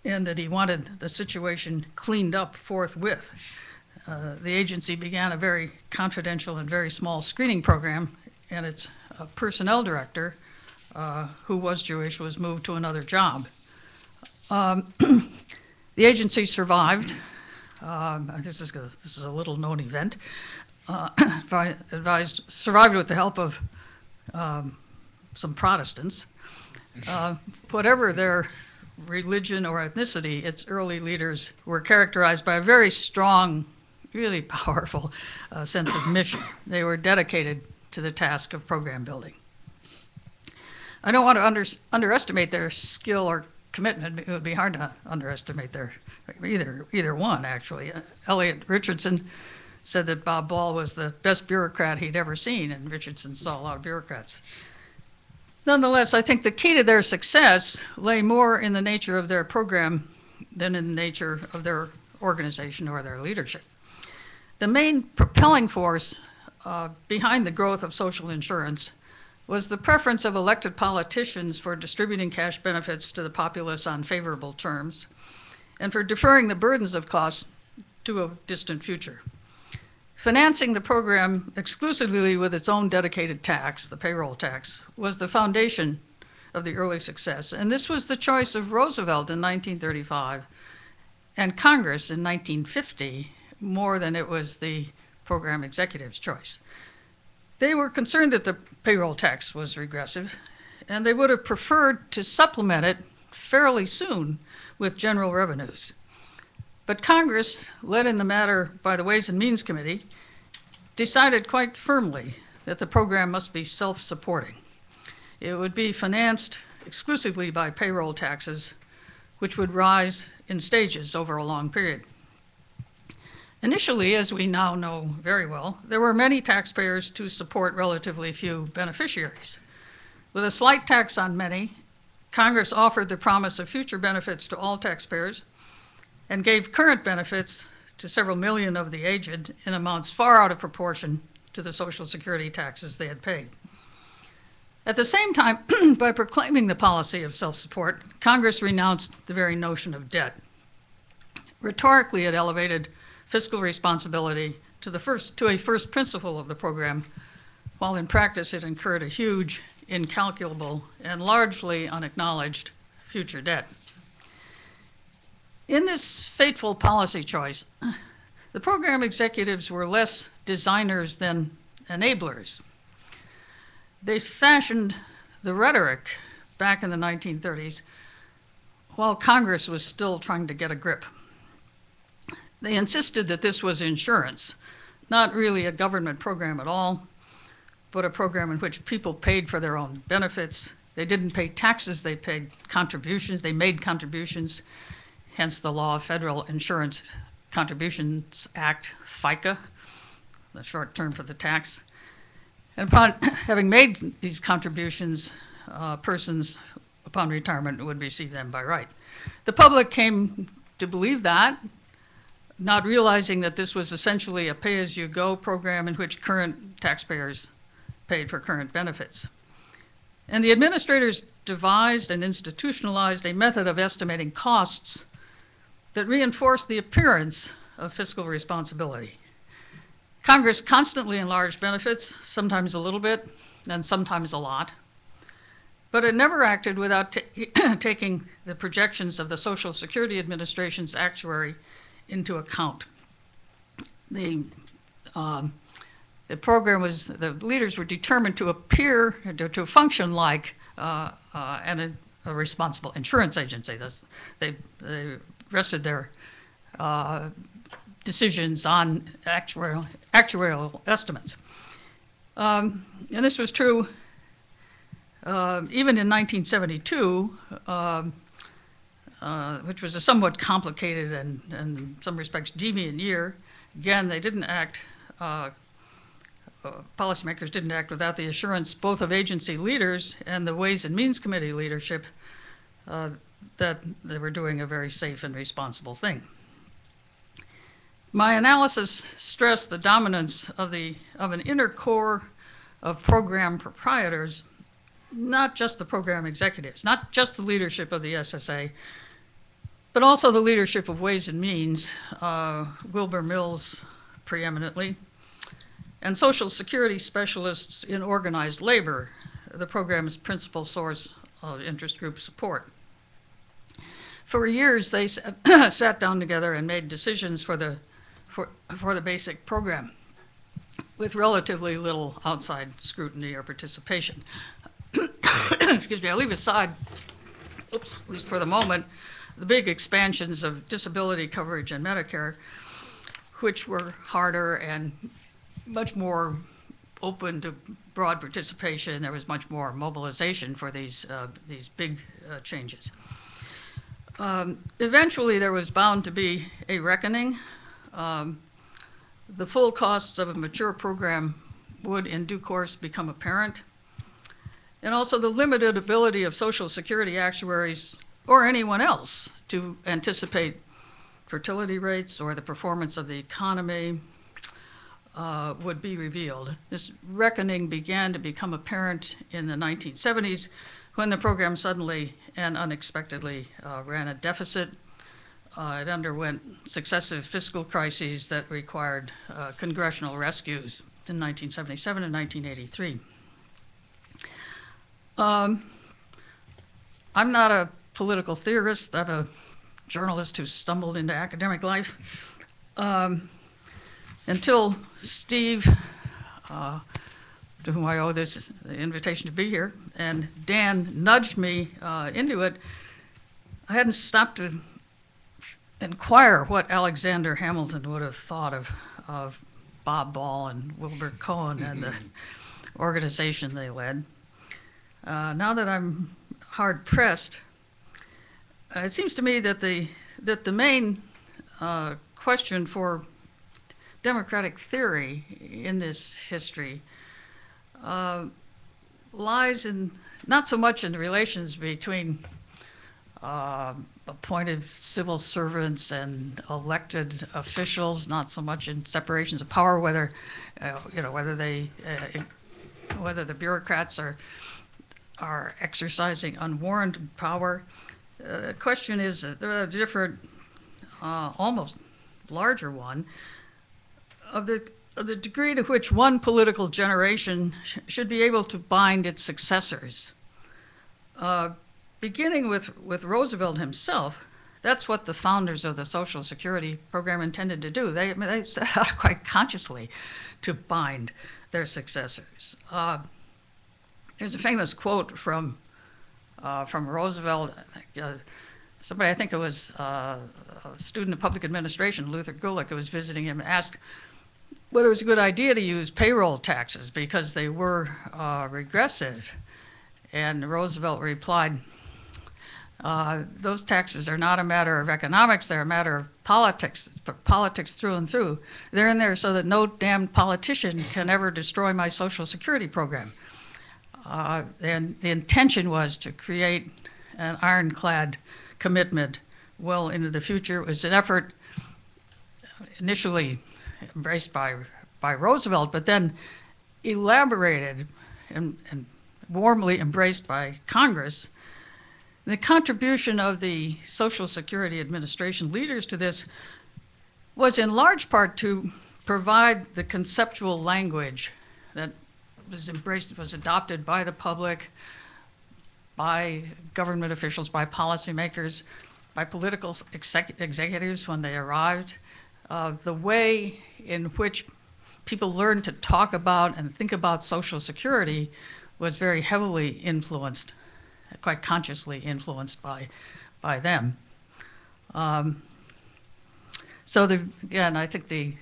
and that he wanted the situation cleaned up forthwith. The agency began a very confidential and very small screening program, and its personnel director, who was Jewish, was moved to another job. The agency survived. This is a little known event. Survived with the help of some Protestants. Whatever their religion or ethnicity, its early leaders were characterized by a very strong, really powerful sense of mission. They were dedicated to the task of program building. I don't want to underestimate their skill or commitment. It would be hard to underestimate their either one, actually. Elliot Richardson said that Bob Ball was the best bureaucrat he'd ever seen, and Richardson saw a lot of bureaucrats. Nonetheless, I think the key to their success lay more in the nature of their program than in the nature of their organization or their leadership. The main propelling force behind the growth of social insurance was the preference of elected politicians for distributing cash benefits to the populace on favorable terms and for deferring the burdens of costs to a distant future. Financing the program exclusively with its own dedicated tax, the payroll tax, was the foundation of the early success. And this was the choice of Roosevelt in 1935 and Congress in 1950 more than it was the program executive's choice. They were concerned that the payroll tax was regressive, and they would have preferred to supplement it fairly soon with general revenues. But Congress, led in the matter by the Ways and Means Committee, decided quite firmly that the program must be self-supporting. It would be financed exclusively by payroll taxes, which would rise in stages over a long period. Initially, as we now know very well, there were many taxpayers to support relatively few beneficiaries. With a slight tax on many, Congress offered the promise of future benefits to all taxpayers and gave current benefits to several million of the aged in amounts far out of proportion to the Social Security taxes they had paid. At the same time, by proclaiming the policy of self-support, Congress renounced the very notion of debt. Rhetorically, it elevated fiscal responsibility to a first principle of the program, while in practice it incurred a huge, incalculable, and largely unacknowledged future debt. In this fateful policy choice, the program executives were less designers than enablers. They fashioned the rhetoric back in the 1930s while Congress was still trying to get a grip. They insisted that this was insurance, not really a government program at all, but a program in which people paid for their own benefits. They didn't pay taxes, they paid contributions, they made contributions, hence the law of Federal Insurance Contributions Act, FICA, the short term for the tax. And upon having made these contributions, persons upon retirement would receive them by right. The public came to believe that, not realizing that this was essentially a pay-as-you-go program in which current taxpayers paid for current benefits. And the administrators devised and institutionalized a method of estimating costs that reinforced the appearance of fiscal responsibility. Congress constantly enlarged benefits, sometimes a little bit, and sometimes a lot. But it never acted without taking the projections of the Social Security Administration's actuary into account. The program was, the leaders were determined to appear, to function like a responsible insurance agency. They rested their decisions on actuarial estimates. And this was true even in 1972, which was a somewhat complicated and in some respects deviant year. Again, they didn't act, policymakers didn't act without the assurance both of agency leaders and the Ways and Means Committee leadership that they were doing a very safe and responsible thing. My analysis stressed the dominance of an inner core of program proprietors, not just the program executives, not just the leadership of the SSA, but also the leadership of Ways and Means, Wilbur Mills preeminently, and Social Security specialists in organized labor, the program's principal source of interest group support. For years, they sat down together and made decisions for the basic program with relatively little outside scrutiny or participation. Excuse me, I'll leave aside, at least for the moment, the big expansions of disability coverage and Medicare, which were harder and much more open to broad participation. There was much more mobilization for these big changes. Eventually, there was bound to be a reckoning. The full costs of a mature program would, in due course, become apparent. And also the limited ability of Social Security actuaries or anyone else to anticipate fertility rates or the performance of the economy would be revealed. This reckoning began to become apparent in the 1970s when the program suddenly and unexpectedly ran a deficit. It underwent successive fiscal crises that required congressional rescues in 1977 and 1983. I'm not a political theorist. I'm a journalist who stumbled into academic life. Until Steve, to whom I owe this invitation to be here, and Dan nudged me into it, I hadn't stopped to inquire what Alexander Hamilton would have thought of Bob Ball and Wilbur Cohen and the organization they led. Now that I'm hard pressed, it seems to me that the main question for democratic theory in this history lies in not so much in the relations between a appointed civil servants and elected officials, not so much in separations of power, whether whether the bureaucrats are exercising unwarranted power. The question is, there are different, almost larger one, of the degree to which one political generation should be able to bind its successors. Beginning with Roosevelt himself, that's what the founders of the Social Security program intended to do. They set out quite consciously to bind their successors. There's a famous quote from Roosevelt. Somebody, I think it was a student of public administration, Luther Gulick, who was visiting him, asked whether it was a good idea to use payroll taxes because they were regressive. And Roosevelt replied, those taxes are not a matter of economics, they're a matter of politics. It's politics through and through. They're in there so that no damn politician can ever destroy my Social Security program. And the intention was to create an ironclad commitment well into the future. It was an effort initially embraced by Roosevelt, but then elaborated and warmly embraced by Congress. The contribution of the Social Security Administration leaders to this was in large part to provide the conceptual language that was embraced, was adopted by the public, by government officials, by policymakers, by political executives when they arrived. The way in which people learned to talk about and think about Social Security was very heavily influenced, quite consciously influenced by them. So again, I think the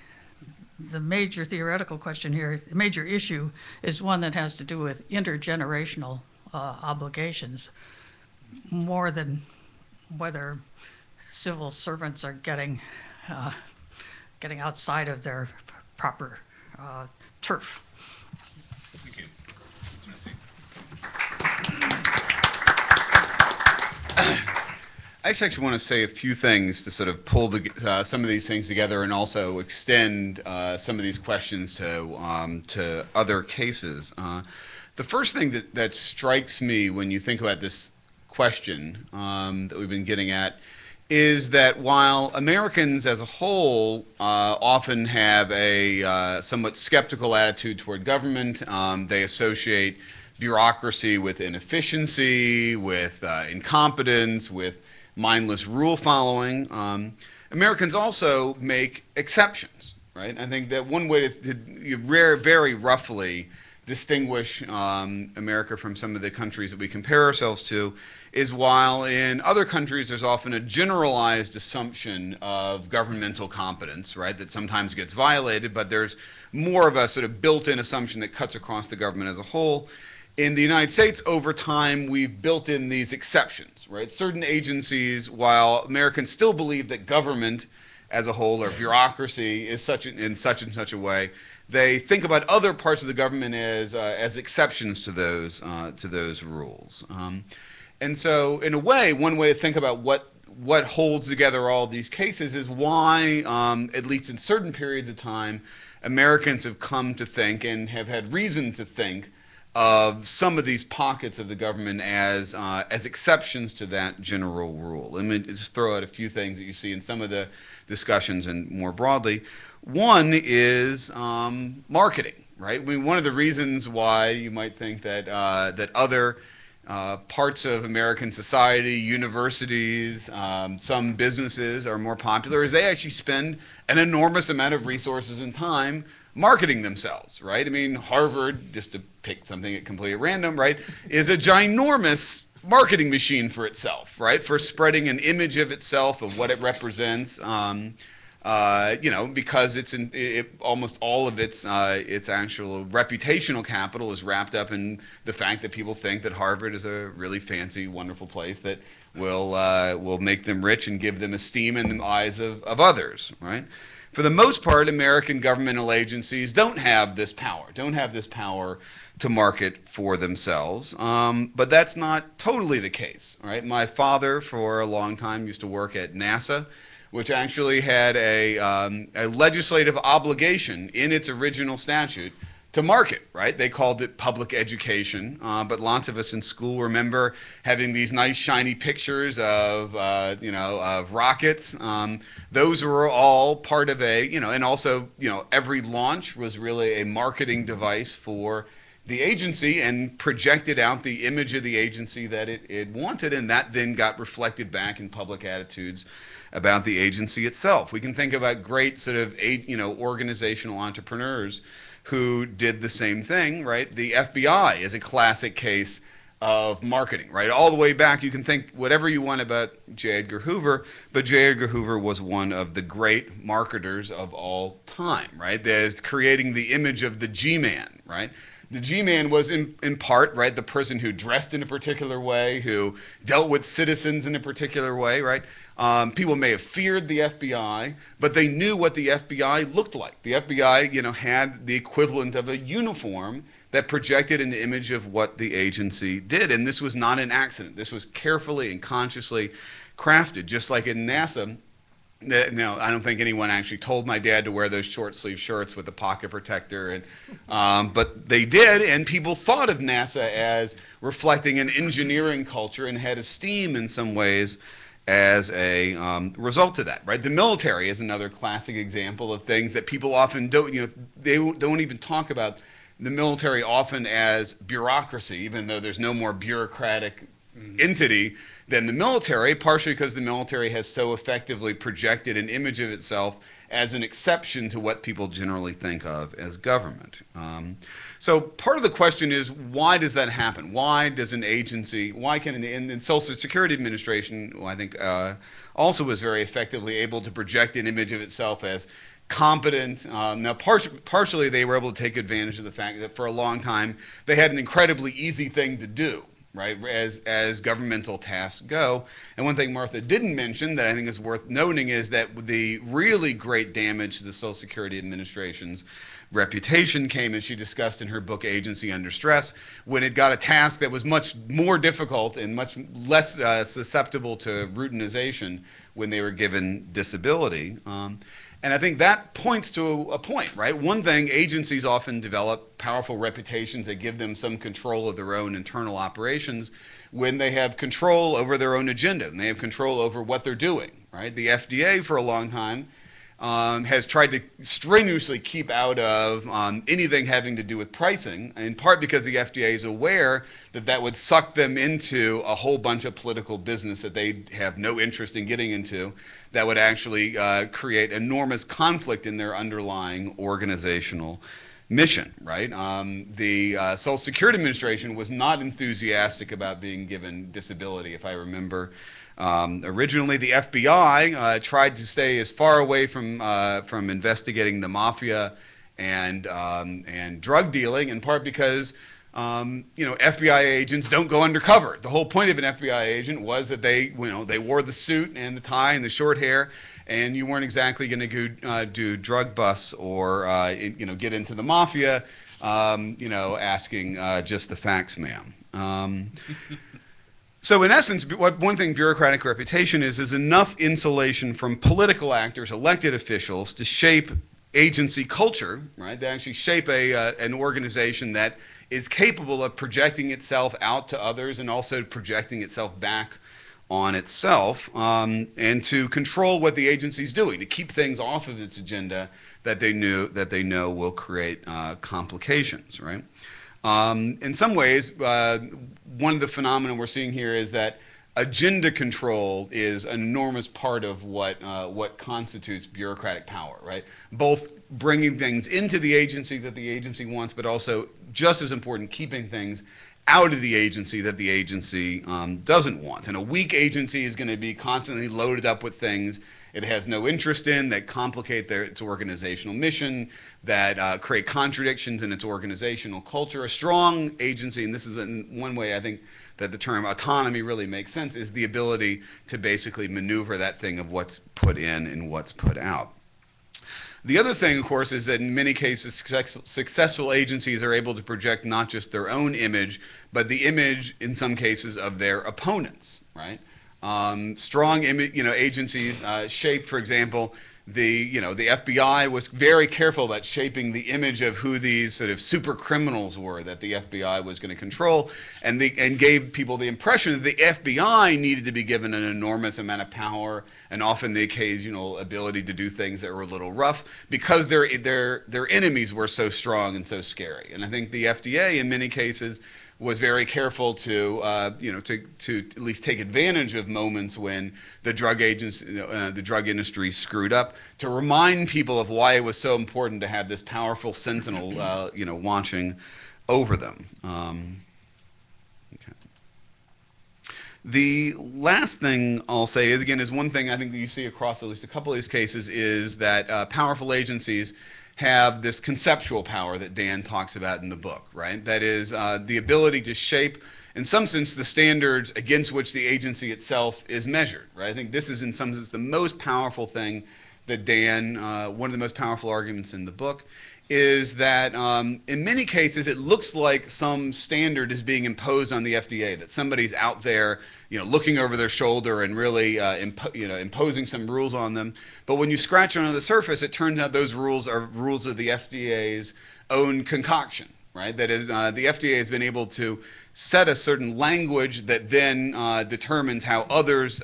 major theoretical question here, the major issue, is one that has to do with intergenerational obligations, more than whether civil servants are getting outside of their proper turf. Thank you. I just actually want to say a few things to sort of pull some of these things together and also extend some of these questions to other cases. The first thing that strikes me when you think about this question that we've been getting at is that while Americans as a whole often have a somewhat skeptical attitude toward government, they associate bureaucracy with inefficiency, with incompetence, with mindless rule following. Americans also make exceptions, right? I think that one way to very roughly distinguish America from some of the countries that we compare ourselves to is while in other countries there's often a generalized assumption of governmental competence, right, that sometimes gets violated, but there's more of a sort of built-in assumption that cuts across the government as a whole. In the United States, over time, we've built in these exceptions, right? Certain agencies, while Americans still believe that government as a whole or bureaucracy is in such and such a way, they think about other parts of the government as exceptions to those rules. And so, in a way, one way to think about what holds together all these cases is why, at least in certain periods of time, Americans have come to think and have had reason to think of some of these pockets of the government as exceptions to that general rule. Let me just throw out a few things that you see in some of the discussions and more broadly. One is marketing, right? I mean, one of the reasons why you might think that that other parts of American society, universities, some businesses are more popular is they actually spend an enormous amount of resources and time marketing themselves, right? I mean, Harvard, just to pick something at completely random, right, is a ginormous marketing machine for itself, right, for spreading an image of itself, of what it represents, you know, because almost all of its actual reputational capital is wrapped up in the fact that people think that Harvard is a really fancy, wonderful place that will make them rich and give them esteem in the eyes of others, right? For the most part, American governmental agencies don't have this power to market for themselves. But that's not totally the case, right? My father, for a long time, used to work at NASA, which actually had a legislative obligation in its original statute to market, right? They called it public education, but lots of us in school remember having these nice shiny pictures of, of rockets. Those were all part of and also, every launch was really a marketing device for the agency and projected out the image of the agency that it wanted, and that then got reflected back in public attitudes about the agency itself. We can think about great sort of, organizational entrepreneurs who did the same thing, right? The FBI is a classic case of marketing, right? All the way back, you can think whatever you want about J. Edgar Hoover, but J. Edgar Hoover was one of the great marketers of all time, right? There's creating the image of the G-man, right? The G-man was in part, right, the person who dressed in a particular way, who dealt with citizens in a particular way, right? People may have feared the FBI, but they knew what the FBI looked like. The FBI, had the equivalent of a uniform that projected an image of what the agency did. And this was not an accident. This was carefully and consciously crafted, just like in NASA. No, I don't think anyone actually told my dad to wear those short sleeve shirts with the pocket protector, but they did, and people thought of NASA as reflecting an engineering culture and had esteem in some ways as a result of that, right? The military is another classic example of things that people often don't, they don't even talk about the military often as bureaucracy, even though there's no more bureaucratic entity than the military, partially because the military has so effectively projected an image of itself as an exception to what people generally think of as government. So part of the question is, why does that happen? Why does an agency, why can, the Social Security Administration, who I think also was very effectively able to project an image of itself as competent. Now, partially they were able to take advantage of the fact that for a long time they had an incredibly easy thing to do, right, as governmental tasks go. And one thing Martha didn't mention that I think is worth noting is that the really great damage to the Social Security Administration's reputation came, as she discussed in her book Agency Under Stress, when it got a task that was much more difficult and much less susceptible to routinization when they were given disability. And I think that points to a point, right? One thing, agencies often develop powerful reputations that give them some control of their own internal operations when they have control over their own agenda and they have control over what they're doing, right? The FDA for a long time has tried to strenuously keep out of anything having to do with pricing, in part because the FDA is aware that that would suck them into a whole bunch of political business that they have no interest in getting into, that would actually create enormous conflict in their underlying organizational mission, right? The Social Security Administration was not enthusiastic about being given disability, if I remember. Originally, the FBI tried to stay as far away from investigating the mafia and drug dealing, in part because FBI agents don't go undercover. The whole point of an FBI agent was that they wore the suit and the tie and the short hair, and you weren't exactly going to do drug busts or get into the mafia, asking just the facts, ma'am. So in essence, one thing bureaucratic reputation is enough insulation from political actors, elected officials, to shape agency culture, right? They actually shape an organization that is capable of projecting itself out to others and also projecting itself back on itself, and to control what the agency's doing, to keep things off of its agenda that they know will create complications, right? In some ways, one of the phenomena we're seeing here is that agenda control is an enormous part of what constitutes bureaucratic power, right? Both bringing things into the agency that the agency wants, but also, just as important, keeping things out of the agency that the agency doesn't want. And a weak agency is going to be constantly loaded up with things it has no interest in, that complicate its organizational mission, that create contradictions in its organizational culture. A strong agency, and this is one way I think that the term autonomy really makes sense, is the ability to basically maneuver that thing of what's put in and what's put out. The other thing, of course, is that in many cases, successful agencies are able to project not just their own image, but the image, in some cases, of their opponents, right? Strong agencies shape, for example, the FBI was very careful about shaping the image of who these sort of super criminals were that the FBI was going to control, and gave people the impression that the FBI needed to be given an enormous amount of power and often the occasional ability to do things that were a little rough because their enemies were so strong and so scary. And I think the FDA, in many cases, was very careful to at least take advantage of moments when the drug industry screwed up, to remind people of why it was so important to have this powerful sentinel, watching over them. Okay. The last thing I'll say, again, is one thing I think that you see across at least a couple of these cases is that powerful agencies have this conceptual power that Dan talks about in the book, right? That is the ability to shape, in some sense, the standards against which the agency itself is measured, right? I think this is, in some sense, the most powerful thing that Dan, one of the most powerful arguments in the book, is that in many cases it looks like some standard is being imposed on the FDA, that somebody's out there, looking over their shoulder and really imposing some rules on them. But when you scratch under the surface, it turns out those rules are rules of the FDA's own concoction, right? That is, the FDA has been able to set a certain language that then determines how others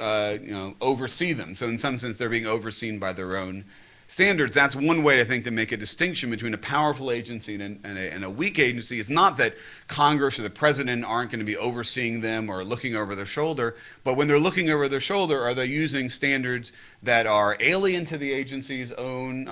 oversee them. So in some sense, they're being overseen by their own standards. That's one way, I think, to make a distinction between a powerful agency and a weak agency. It's not that Congress or the president aren't going to be overseeing them or looking over their shoulder, but when they're looking over their shoulder, are they using standards that are alien to the agency's own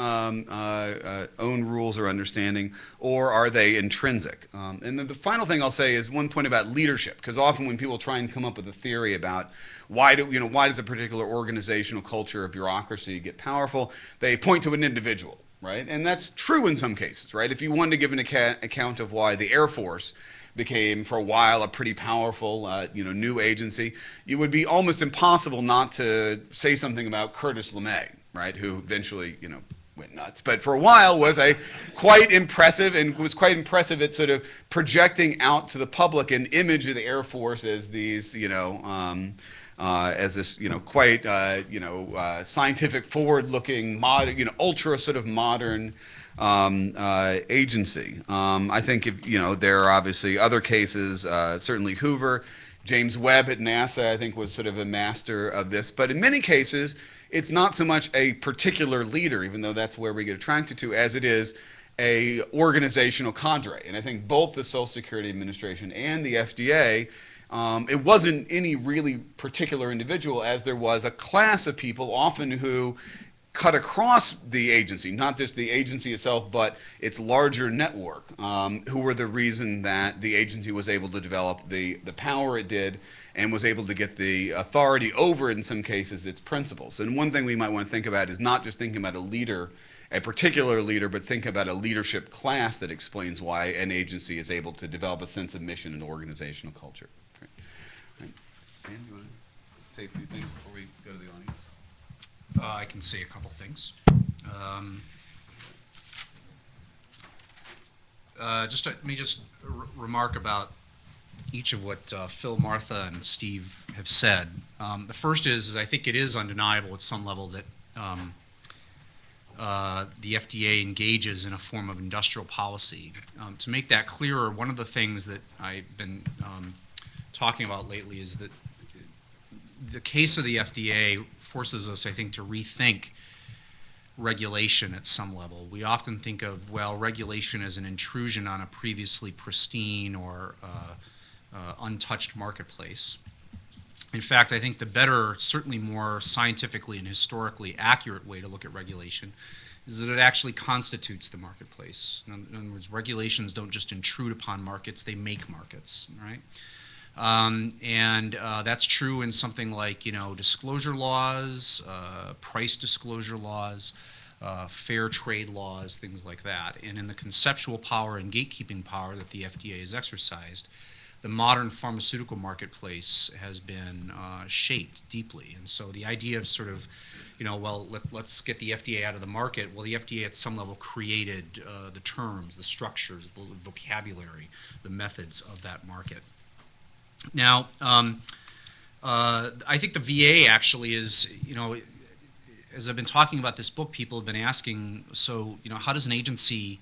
rules or understanding, or are they intrinsic? And then the final thing I'll say is one point about leadership, because often when people try and come up with a theory about why does a particular organizational culture or bureaucracy get powerful, they point to an individual, right? And that's true in some cases, right? If you wanted to give an account of why the Air Force became, for a while, a pretty powerful, new agency, it would be almost impossible not to say something about Curtis LeMay, right? Who eventually, went nuts, but for a while was quite impressive at sort of projecting out to the public an image of the Air Force as these, as this, quite, scientific, forward-looking, modern, ultra sort of modern agency. I think there are obviously other cases. Certainly Hoover, James Webb at NASA, I think, was sort of a master of this. But in many cases, it's not so much a particular leader, even though that's where we get attracted to, as it is a organizational cadre. And I think both the Social Security Administration and the FDA, it wasn't any really particular individual, as there was a class of people often who cut across the agency, not just the agency itself, but its larger network, who were the reason that the agency was able to develop the power it did and was able to get the authority over, in some cases, its principles. And one thing we might want to think about is not just thinking about a leader, a particular leader, but think about a leadership class that explains why an agency is able to develop a sense of mission and organizational culture. Right. Dan, do you want to say a few things before we go to the audience? I can say a couple things. Let me just remark about each of what Phil, Martha, and Steve have said. The first is I think it is undeniable at some level that the FDA engages in a form of industrial policy. To make that clearer, one of the things that I've been talking about lately is that the case of the FDA forces us, I think, to rethink regulation at some level. We often think of, well, regulation as an intrusion on a previously pristine or untouched marketplace. In fact, I think the better, certainly more scientifically and historically accurate way to look at regulation is that it actually constitutes the marketplace. In other words, regulations don't just intrude upon markets, they make markets, right? That's true in something like, disclosure laws, price disclosure laws, fair trade laws, things like that. And in the conceptual power and gatekeeping power that the FDA has exercised, the modern pharmaceutical marketplace has been shaped deeply. And so the idea of sort of, well, let's get the FDA out of the market. Well, the FDA at some level created the terms, the structures, the vocabulary, the methods of that market. Now, I think the VA actually is, as I've been talking about this book, people have been asking, so, how does an agency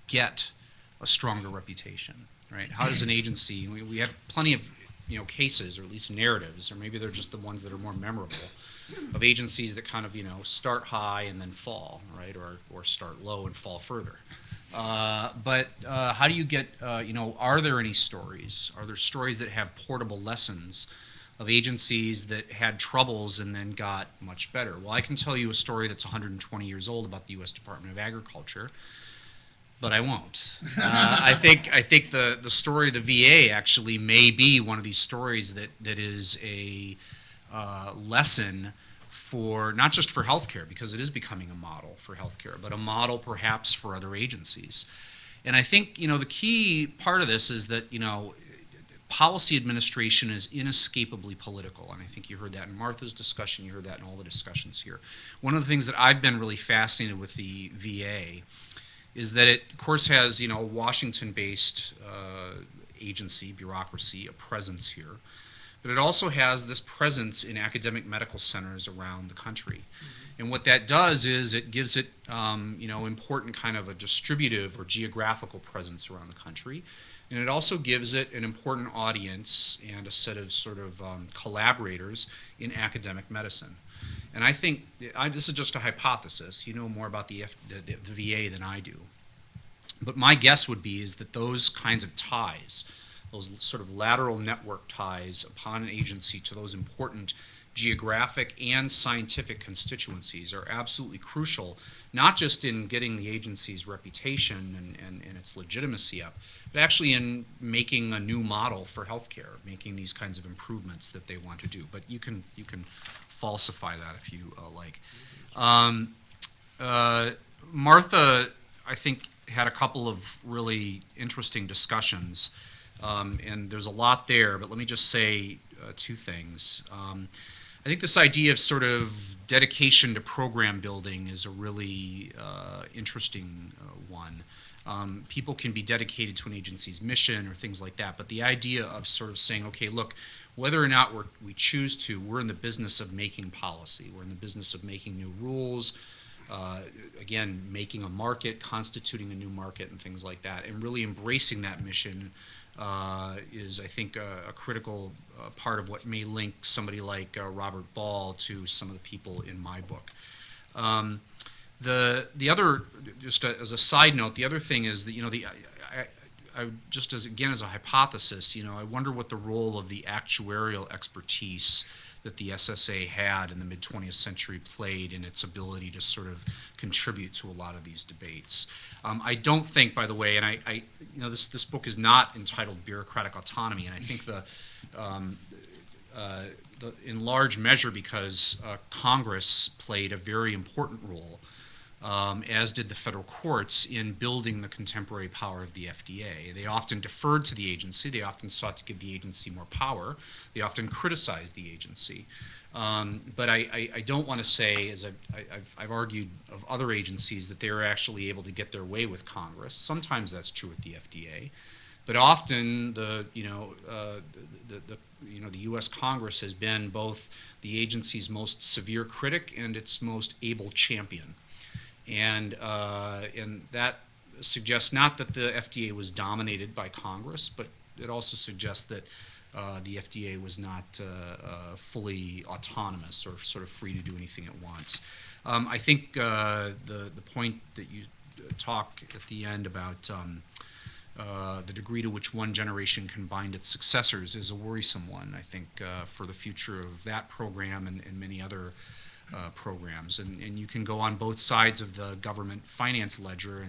get a stronger reputation, right? How does an agency, we have plenty of, cases, or at least narratives, or maybe they're just the ones that are more memorable, of agencies that kind of, start high and then fall, right? Or start low and fall further. But how do you get, are there any stories? Are there stories that have portable lessons of agencies that had troubles and then got much better? Well, I can tell you a story that's 120 years old about the U.S. Department of Agriculture, but I won't. I think the story of the VA actually may be one of these stories that is a lesson for, not just for healthcare, because it is becoming a model for healthcare, but a model perhaps for other agencies. And I think, the key part of this is that, policy administration is inescapably political, and I think you heard that in Martha's discussion, you heard that in all the discussions here. One of the things that I've been really fascinated with the VA is that it, of course, has, a Washington-based agency, bureaucracy, a presence here, but it also has this presence in academic medical centers around the country. And what that does is it gives it, important kind of a distributive or geographical presence around the country. And it also gives it an important audience and a set of sort of collaborators in academic medicine. And I think, this is just a hypothesis, you know more about the VA than I do. But my guess would be is that those kinds of ties, those sort of lateral network ties upon an agency to those important geographic and scientific constituencies are absolutely crucial, not just in getting the agency's reputation and its legitimacy up, but actually in making a new model for healthcare, making these kinds of improvements that they want to do. But you can falsify that if you like. Martha, I think, had a couple of really interesting discussions, and there's a lot there, but let me just say two things. I think this idea of sort of dedication to program building is a really interesting one. People can be dedicated to an agency's mission or things like that, but the idea of sort of saying, okay, look, whether or not we choose to, we're in the business of making policy. We're in the business of making new rules, again, making a market, constituting a new market and things like that, and really embracing that mission is, I think, a critical part of what may link somebody like Robert Ball to some of the people in my book. The other, just as a side note, the other thing is that, I just as a hypothesis, I wonder what the role of the actuarial expertise that the SSA had in the mid-20th century played in its ability to sort of contribute to a lot of these debates. I don't think, by the way, and this book is not entitled Bureaucratic Autonomy, and I think in large measure because Congress played a very important role, as did the federal courts, in building the contemporary power of the FDA. They often deferred to the agency. They often sought to give the agency more power. They often criticized the agency. But I don't want to say, as I've argued of other agencies, that they were actually able to get their way with Congress. Sometimes that's true with the FDA. But often the U.S. Congress has been both the agency's most severe critic and its most able champion. And that suggests not that the FDA was dominated by Congress, but it also suggests that the FDA was not fully autonomous or sort of free to do anything it wants. I think the point that you talk at the end about the degree to which one generation can bind its successors is a worrisome one, I think, for the future of that program and many other programs, and you can go on both sides of the government finance ledger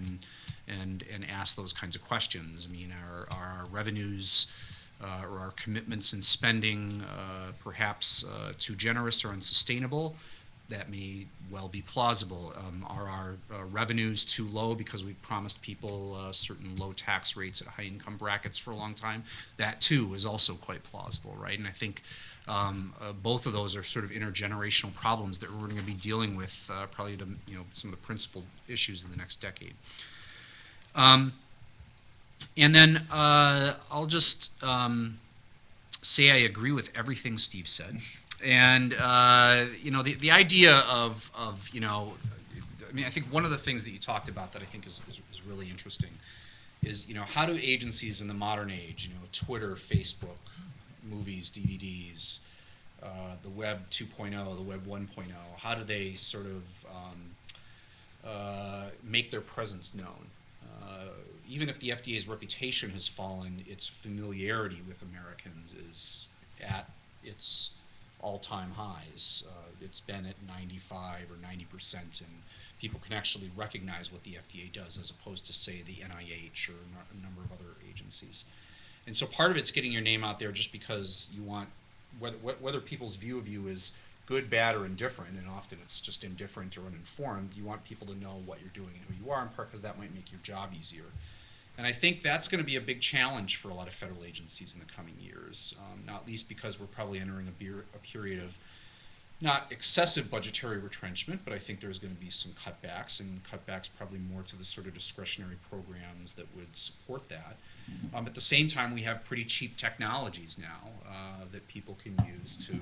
and ask those kinds of questions. I mean, are our revenues or our commitments in spending perhaps too generous or unsustainable? that may well be plausible. Are our revenues too low because we promised people certain low tax rates at high income brackets for a long time? That too is also quite plausible, right? And I think both of those are sort of intergenerational problems that we're going to be dealing with probably some of the principal issues in the next decade. And then I'll just say I agree with everything Steve said. And, the idea of I mean, I think one of the things that you talked about that I think is really interesting is, how do agencies in the modern age, Twitter, Facebook, movies, DVDs, the Web 2.0, the Web 1.0, how do they sort of make their presence known? Even if the FDA's reputation has fallen, its familiarity with Americans is at its all-time highs. It's been at 95 or 90%, and people can actually recognize what the FDA does as opposed to, say, the NIH or a number of other agencies. And so part of it's getting your name out there just because you want, whether people's view of you is good, bad, or indifferent, and often it's just indifferent or uninformed, you want people to know what you're doing and who you are, in part because that might make your job easier. And I think that's going to be a big challenge for a lot of federal agencies in the coming years, not least because we're probably entering a period of not excessive budgetary retrenchment, but I think there's going to be some cutbacks, and cutbacks probably more to the sort of discretionary programs that would support that. At the same time, we have pretty cheap technologies now that people can use to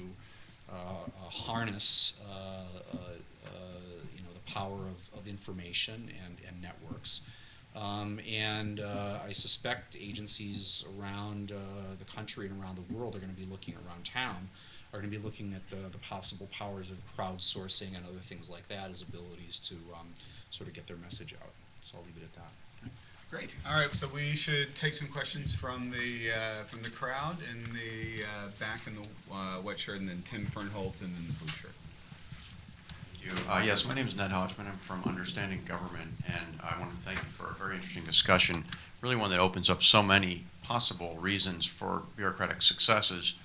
harness the power of information and networks. I suspect agencies around the country and around the world are going to be looking around town, are going to be looking at the possible powers of crowdsourcing and other things like that as abilities to sort of get their message out. So I'll leave it at that. Great. All right. So we should take some questions from the crowd in the back in the white shirt, and then Tim Fernholz, and then the blue shirt. Yes, my name is Ned Hodgman. I'm from Understanding Government, and I want to thank you for a very interesting discussion, really one that opens up so many possible reasons for bureaucratic successes,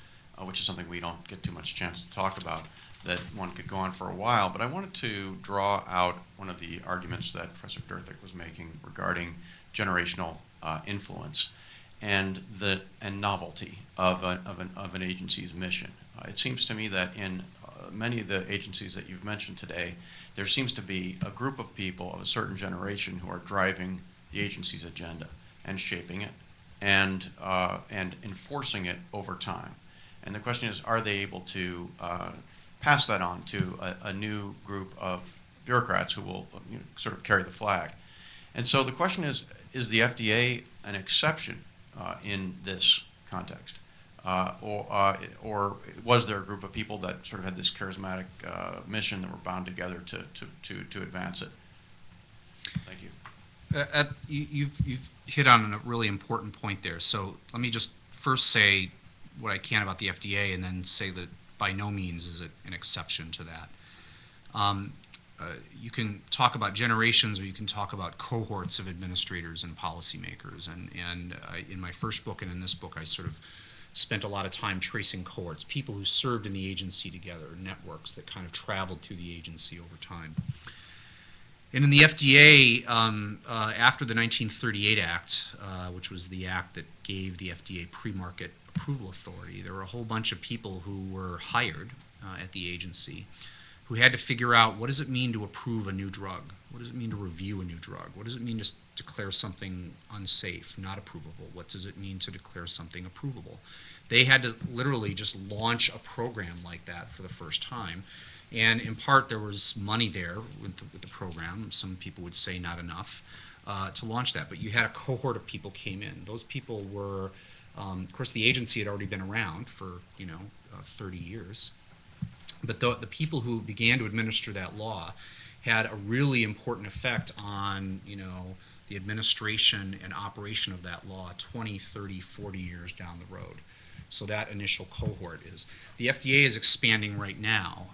which is something we don't get too much chance to talk about, that one could go on for a while. But I wanted to draw out one of the arguments that Professor Derthick was making regarding generational influence and novelty of an agency's mission. It seems to me that in many of the agencies that you've mentioned today, there seems to be a group of people of a certain generation who are driving the agency's agenda and shaping it and enforcing it over time. And the question is, are they able to pass that on to a new group of bureaucrats who will sort of carry the flag? And so the question is the FDA an exception in this context? Or was there a group of people that sort of had this charismatic mission that were bound together to advance it? Thank you. You've hit on a really important point there. So let me just first say what I can about the FDA, and then say that by no means is it an exception to that. You can talk about generations, or you can talk about cohorts of administrators and policymakers. And in my first book and in this book, I sort of spent a lot of time tracing cohorts, people who served in the agency together, networks that kind of traveled through the agency over time. And in the FDA, after the 1938 Act, which was the act that gave the FDA pre-market approval authority, there were a whole bunch of people who were hired at the agency who had to figure out, what does it mean to approve a new drug? What does it mean to review a new drug? What does it mean to declare something unsafe, not approvable? What does it mean to declare something approvable? They had to literally just launch a program like that for the first time. And in part, there was money there with the program. Some people would say not enough to launch that. But you had a cohort of people came in. Those people were, of course, the agency had already been around for 30 years. But the people who began to administer that law had a really important effect on, the administration and operation of that law 20, 30, 40 years down the road. So that initial cohort is. The FDA is expanding right now.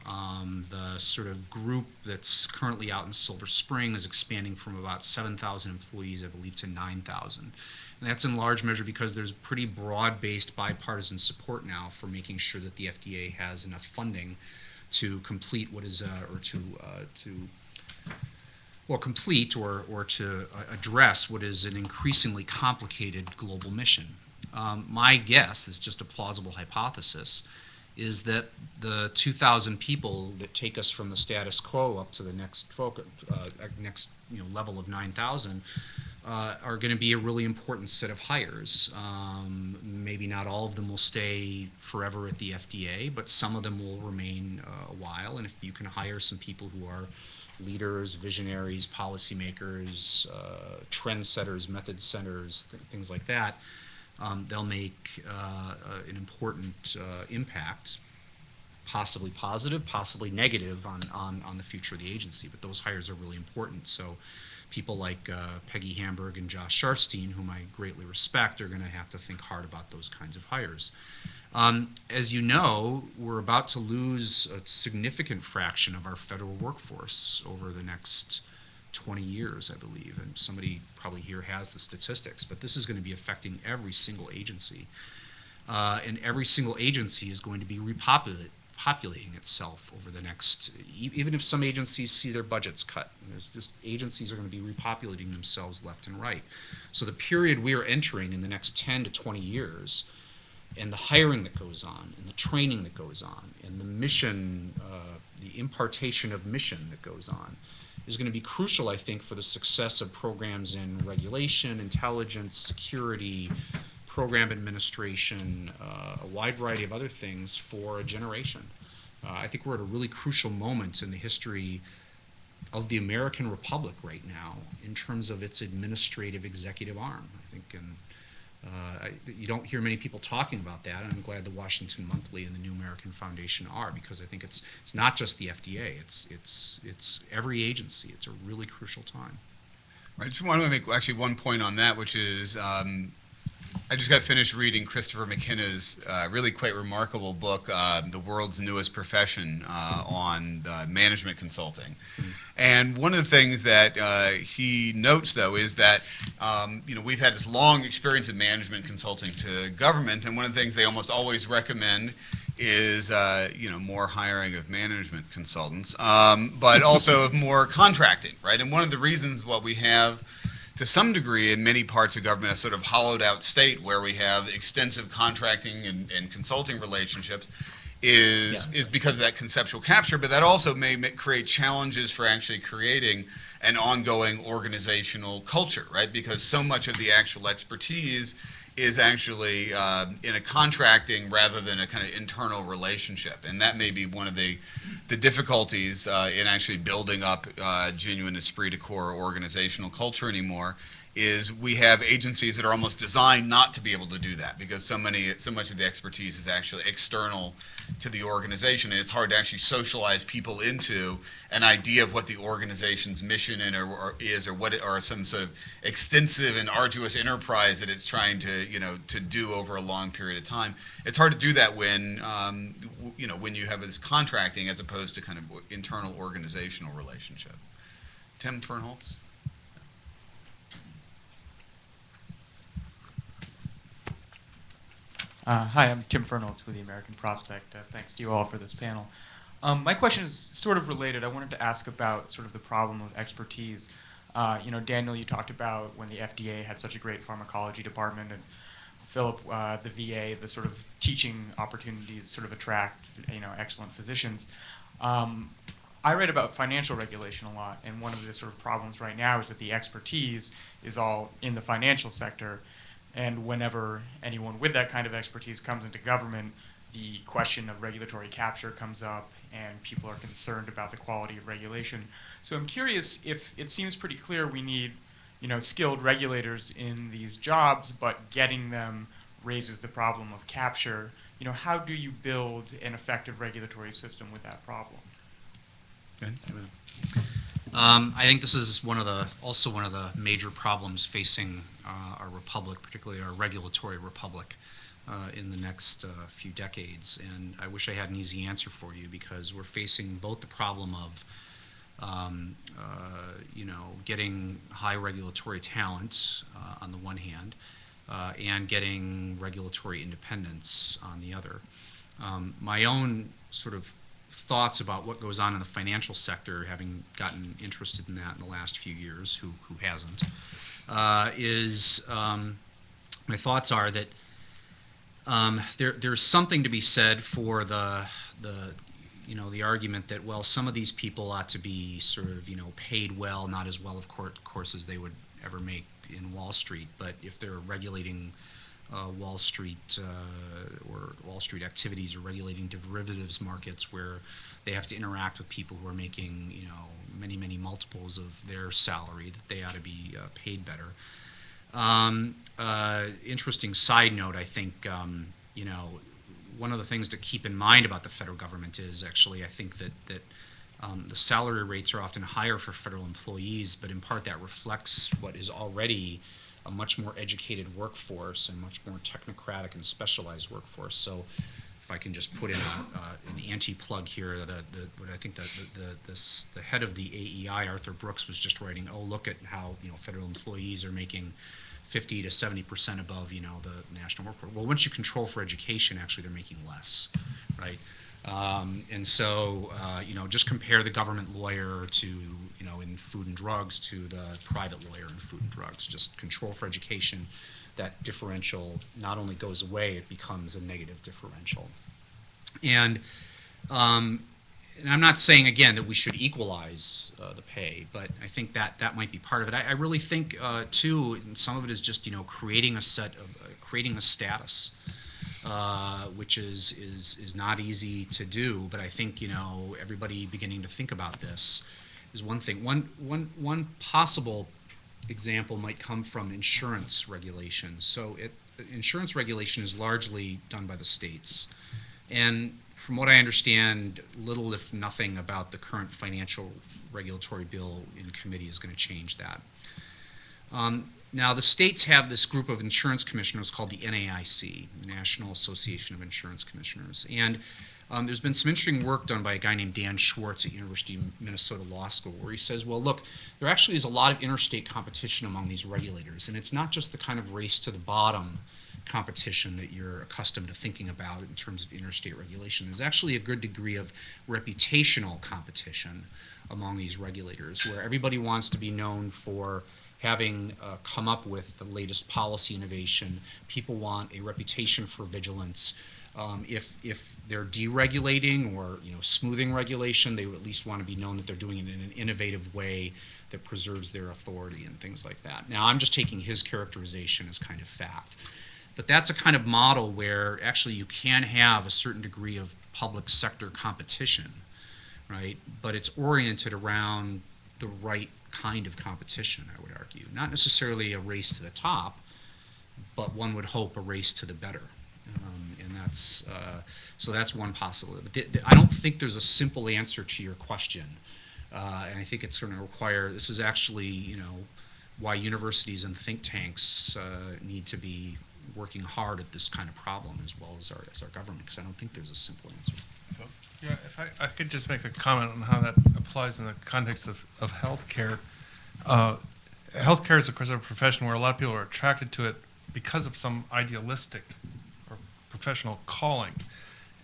The sort of group that's currently out in Silver Spring is expanding from about 7,000 employees, I believe, to 9,000. And that's in large measure because there's pretty broad-based bipartisan support now for making sure that the FDA has enough funding to complete what is, or to address what is an increasingly complicated global mission. My guess is just a plausible hypothesis, is that the 2,000 people that take us from the status quo up to the next level of 9,000 are going to be a really important set of hires. Maybe not all of them will stay forever at the FDA, but some of them will remain a while. And if you can hire some people who are leaders, visionaries, policymakers, trendsetters, method centers, things like that, they'll make an important impact, possibly positive, possibly negative on the future of the agency. But those hires are really important. So people like Peggy Hamburg and Josh Sharfstein, whom I greatly respect, are going to have to think hard about those kinds of hires. As you know, we're about to lose a significant fraction of our federal workforce over the next 20 years, I believe. And somebody probably here has the statistics, but this is going to be affecting every single agency. And every single agency is going to be populating itself over the next, even if some agencies see their budgets cut. There's just, agencies are going to be repopulating themselves left and right. So the period we are entering in the next 10 to 20 years, and the hiring that goes on, and the training that goes on, and the mission, the impartation of mission that goes on, is going to be crucial, I think, for the success of programs in regulation, intelligence, security, program administration, a wide variety of other things for a generation. I think we're at a really crucial moment in the history of the American Republic right now in terms of its administrative executive arm. I think, and you don't hear many people talking about that, and I'm glad the Washington Monthly and the New American Foundation are, because I think it's not just the FDA, it's every agency. It's a really crucial time. I just want to make actually one point on that, which is I just got finished reading Christopher McKenna's really quite remarkable book, The World's Newest Profession, on management consulting. And one of the things that he notes, though, is that we've had this long experience of management consulting to government, and one of the things they almost always recommend is more hiring of management consultants, but also of more contracting, right? And one of the reasons what we have, to some degree, in many parts of government, a sort of hollowed out state where we have extensive contracting and consulting relationships is because of that conceptual capture, but that also may create challenges for actually creating an ongoing organizational culture, right? Because so much of the actual expertise is actually in a contracting rather than a kind of internal relationship. And that may be one of the difficulties in actually building up genuine esprit de corps organizational culture anymore, is we have agencies that are almost designed not to be able to do that, because so much of the expertise is actually external to the organization, and it's hard to actually socialize people into an idea of what the organization's mission is, or what are some sort of extensive and arduous enterprise that it's trying to to do over a long period of time. It's hard to do that when when you have this contracting as opposed to kind of internal organizational relationship. Tim Fernholz. Hi, I'm Tim Fernholz with the American Prospect. Thanks to you all for this panel. My question is sort of related. I wanted to ask about sort of the problem of expertise. Daniel, you talked about when the FDA had such a great pharmacology department, and Philip, the VA, the sort of teaching opportunities sort of attract excellent physicians. I read about financial regulation a lot, and one of the sort of problems right now is that the expertise is all in the financial sector. And whenever anyone with that kind of expertise comes into government, the question of regulatory capture comes up, and people are concerned about the quality of regulation. So I'm curious, if it seems pretty clear we need, skilled regulators in these jobs, but getting them raises the problem of capture. How do you build an effective regulatory system with that problem? I think this is also one of the major problems facing our republic, particularly our regulatory republic, in the next few decades. And I wish I had an easy answer for you, because we're facing both the problem of getting high regulatory talent on the one hand, and getting regulatory independence on the other. My own sort of thoughts about what goes on in the financial sector, having gotten interested in that in the last few years, who hasn't, my thoughts are that there's something to be said for the argument that, well, some of these people ought to be sort of, paid well, not as well, of course, as they would ever make in Wall Street, but if they're regulating Wall Street or Wall Street activities, or regulating derivatives markets where they have to interact with people who are making, many multiples of their salary, that they ought to be paid better. Interesting side note, I think, one of the things to keep in mind about the federal government is actually, I think that the salary rates are often higher for federal employees, but in part that reflects what is already a much more educated workforce and much more technocratic and specialized workforce. So if I can just put in an anti-plug here, what I think the head of the AEI, Arthur Brooks, was just writing, oh, look at how federal employees are making 50 to 70% above the national workforce. Well, once you control for education, actually they're making less, right? And so just compare the government lawyer to in food and drugs to the private lawyer in food and drugs. Just control for education, that differential not only goes away, it becomes a negative differential. And I'm not saying, again, that we should equalize the pay, but I think that might be part of it. I really think, too, and some of it is just, creating a status, which is not easy to do, but I think, everybody beginning to think about this is one thing. One possible example might come from insurance regulation. So insurance regulation is largely done by the states. And from what I understand, little if nothing about the current financial regulatory bill in committee is going to change that. Now, the states have this group of insurance commissioners called the NAIC, the National Association of Insurance Commissioners. And there's been some interesting work done by a guy named Dan Schwartz at University of Minnesota Law School, where he says, well, look, there actually is a lot of interstate competition among these regulators, and it's not just the kind of race to the bottom competition that you're accustomed to thinking about in terms of interstate regulation. There's actually a good degree of reputational competition among these regulators, where everybody wants to be known for having come up with the latest policy innovation. People want a reputation for vigilance. If they're deregulating or smoothing regulation, they would at least want to be known that they're doing it in an innovative way that preserves their authority and things like that. Now, I'm just taking his characterization as kind of fact. But that's a kind of model where actually you can have a certain degree of public sector competition, right? But it's oriented around the right kind of competition, I would argue. Not necessarily a race to the top, but one would hope a race to the better. And that's, so that's one possibility. But I don't think there's a simple answer to your question. And I think it's going to require, this is actually, why universities and think tanks need to be working hard at this kind of problem as well as our government, because I don't think there's a simple answer. Yeah, if I could just make a comment on how that applies in the context of healthcare. Healthcare is, of course, a profession where a lot of people are attracted to it because of some idealistic or professional calling.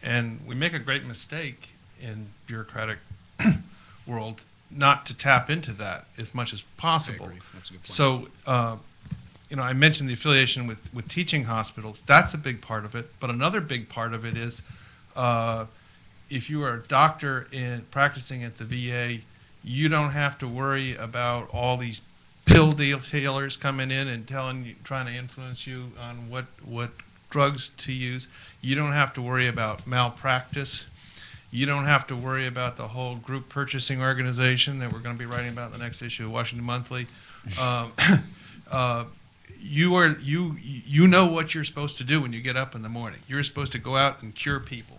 And we make a great mistake in bureaucratic world not to tap into that as much as possible. I agree. That's a good point. So, I mentioned the affiliation with teaching hospitals. That's a big part of it. But another big part of it is if you are a doctor practicing at the VA, you don't have to worry about all these pill dealers coming in and trying to influence you on what drugs to use. You don't have to worry about malpractice. You don't have to worry about the whole group purchasing organization that we're going to be writing about in the next issue of Washington Monthly. You know what you're supposed to do when you get up in the morning. You're supposed to go out and cure people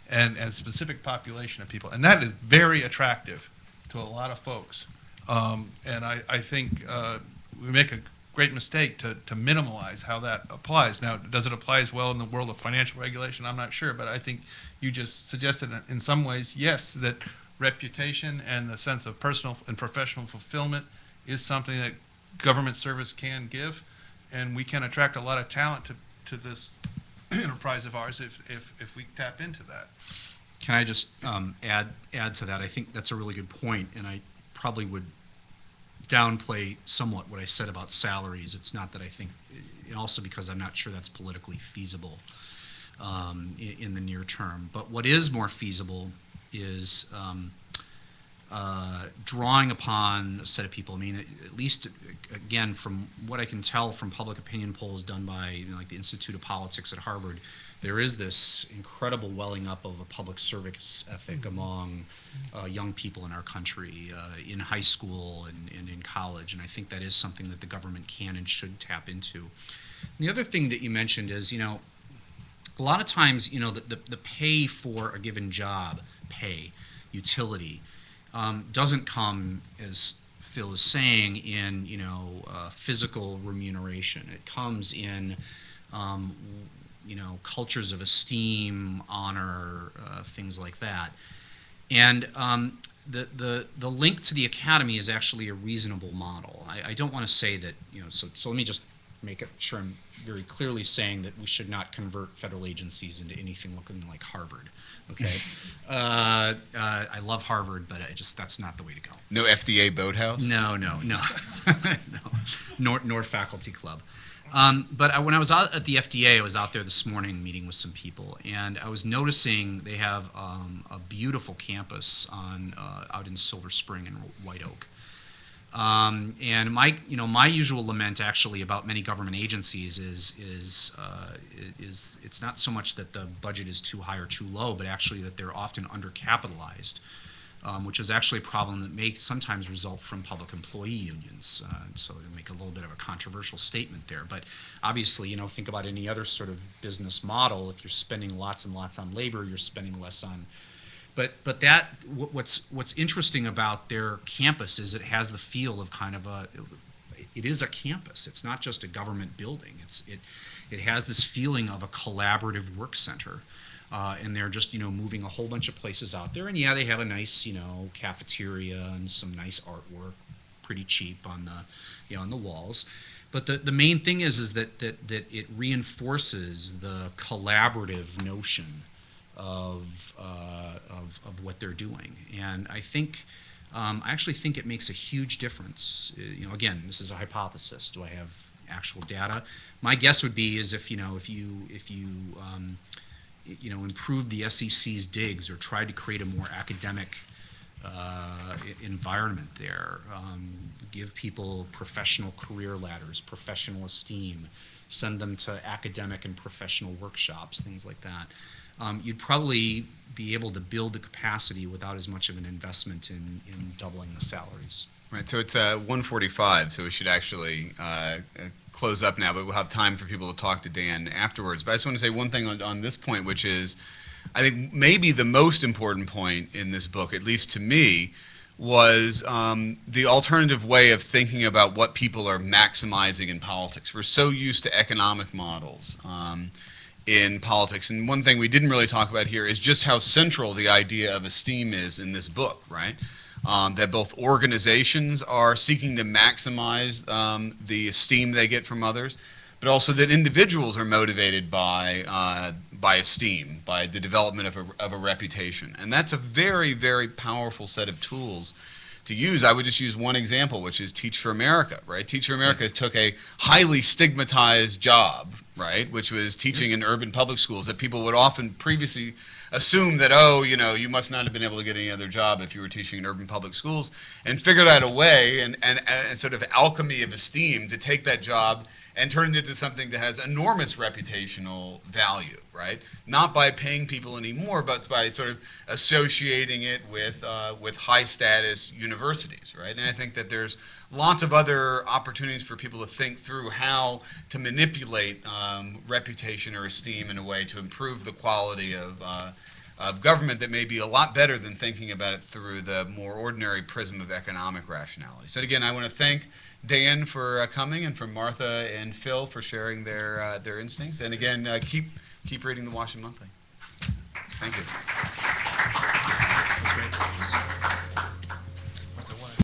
and a specific population of people. And that is very attractive to a lot of folks. And I think we make a great mistake to minimalize how that applies. Now, does it apply as well in the world of financial regulation? I'm not sure, but I think you just suggested in some ways, yes, that reputation and the sense of personal and professional fulfillment is something that government service can give, and we can attract a lot of talent to this enterprise of ours if we tap into that. Can I just add to that? I think that's a really good point, and I probably would downplay somewhat what I said about salaries. It's not that I think, and also because I'm not sure that's politically feasible in the near term. But what is more feasible is drawing upon a set of people. I mean, at least, again, from what I can tell from public opinion polls done by like the Institute of Politics at Harvard, there is this incredible welling up of a public service ethic among young people in our country, in high school and in college, and I think that is something that the government can and should tap into. And the other thing that you mentioned is, a lot of times, the pay for a given job, utility, doesn't come, as Phil is saying, in physical remuneration. It comes in cultures of esteem, honor, things like that. And the link to the academy is actually a reasonable model. I don't want to say that, so let me just make sure I'm very clearly saying that we should not convert federal agencies into anything looking like Harvard. Okay, I love Harvard, but that's not the way to go. No FDA boathouse? No, no, nor faculty club. But when I was out at the FDA, I was out there this morning meeting with some people, and I was noticing they have a beautiful campus out in Silver Spring and White Oak. And my usual lament actually about many government agencies is it's not so much that the budget is too high or too low, but actually that they're often undercapitalized, which is actually a problem that may sometimes result from public employee unions. So to make a little bit of a controversial statement there, but obviously, think about any other sort of business model. If you're spending lots and lots on labor, you're spending less on. But what's interesting about their campus is it has the feel of kind of it is a campus. It's not just a government building. It has this feeling of a collaborative work center. And they're just, moving a whole bunch of places out there. And yeah, they have a nice, cafeteria and some nice artwork, pretty cheap on the walls. But the main thing is that it reinforces the collaborative notion of what they're doing. And I actually think it makes a huge difference. Again, this is a hypothesis. Do I have actual data? My guess would be is if you improve the SEC's digs or try to create a more academic environment there, give people professional career ladders, professional esteem, send them to academic and professional workshops, things like that. You'd probably be able to build the capacity without as much of an investment in doubling the salaries. Right, so it's 1:45, so we should actually close up now, but we'll have time for people to talk to Dan afterwards. But I just want to say one thing on this point, which is, I think maybe the most important point in this book, at least to me, was the alternative way of thinking about what people are maximizing in politics. We're so used to economic models in politics, and one thing we didn't really talk about here is just how central the idea of esteem is in this book, right? That both organizations are seeking to maximize the esteem they get from others, but also that individuals are motivated by esteem, by the development of a reputation. And that's a very, very powerful set of tools to use. I would just use one example, which is Teach for America, right? Teach for America took a highly stigmatized job, right, which was teaching in urban public schools that people would often previously assume that, you must not have been able to get any other job if you were teaching in urban public schools, and figured out a way and sort of alchemy of esteem to take that job and turn it into something that has enormous reputational value, right? Not by paying people anymore, but by sort of associating it with high status universities, right? And I think that there's lots of other opportunities for people to think through how to manipulate reputation or esteem in a way to improve the quality of government that may be a lot better than thinking about it through the more ordinary prism of economic rationality. So again, I want to thank Dan for coming, and for Martha and Phil for sharing their instincts. And again, keep reading the Washington Monthly. Thank you.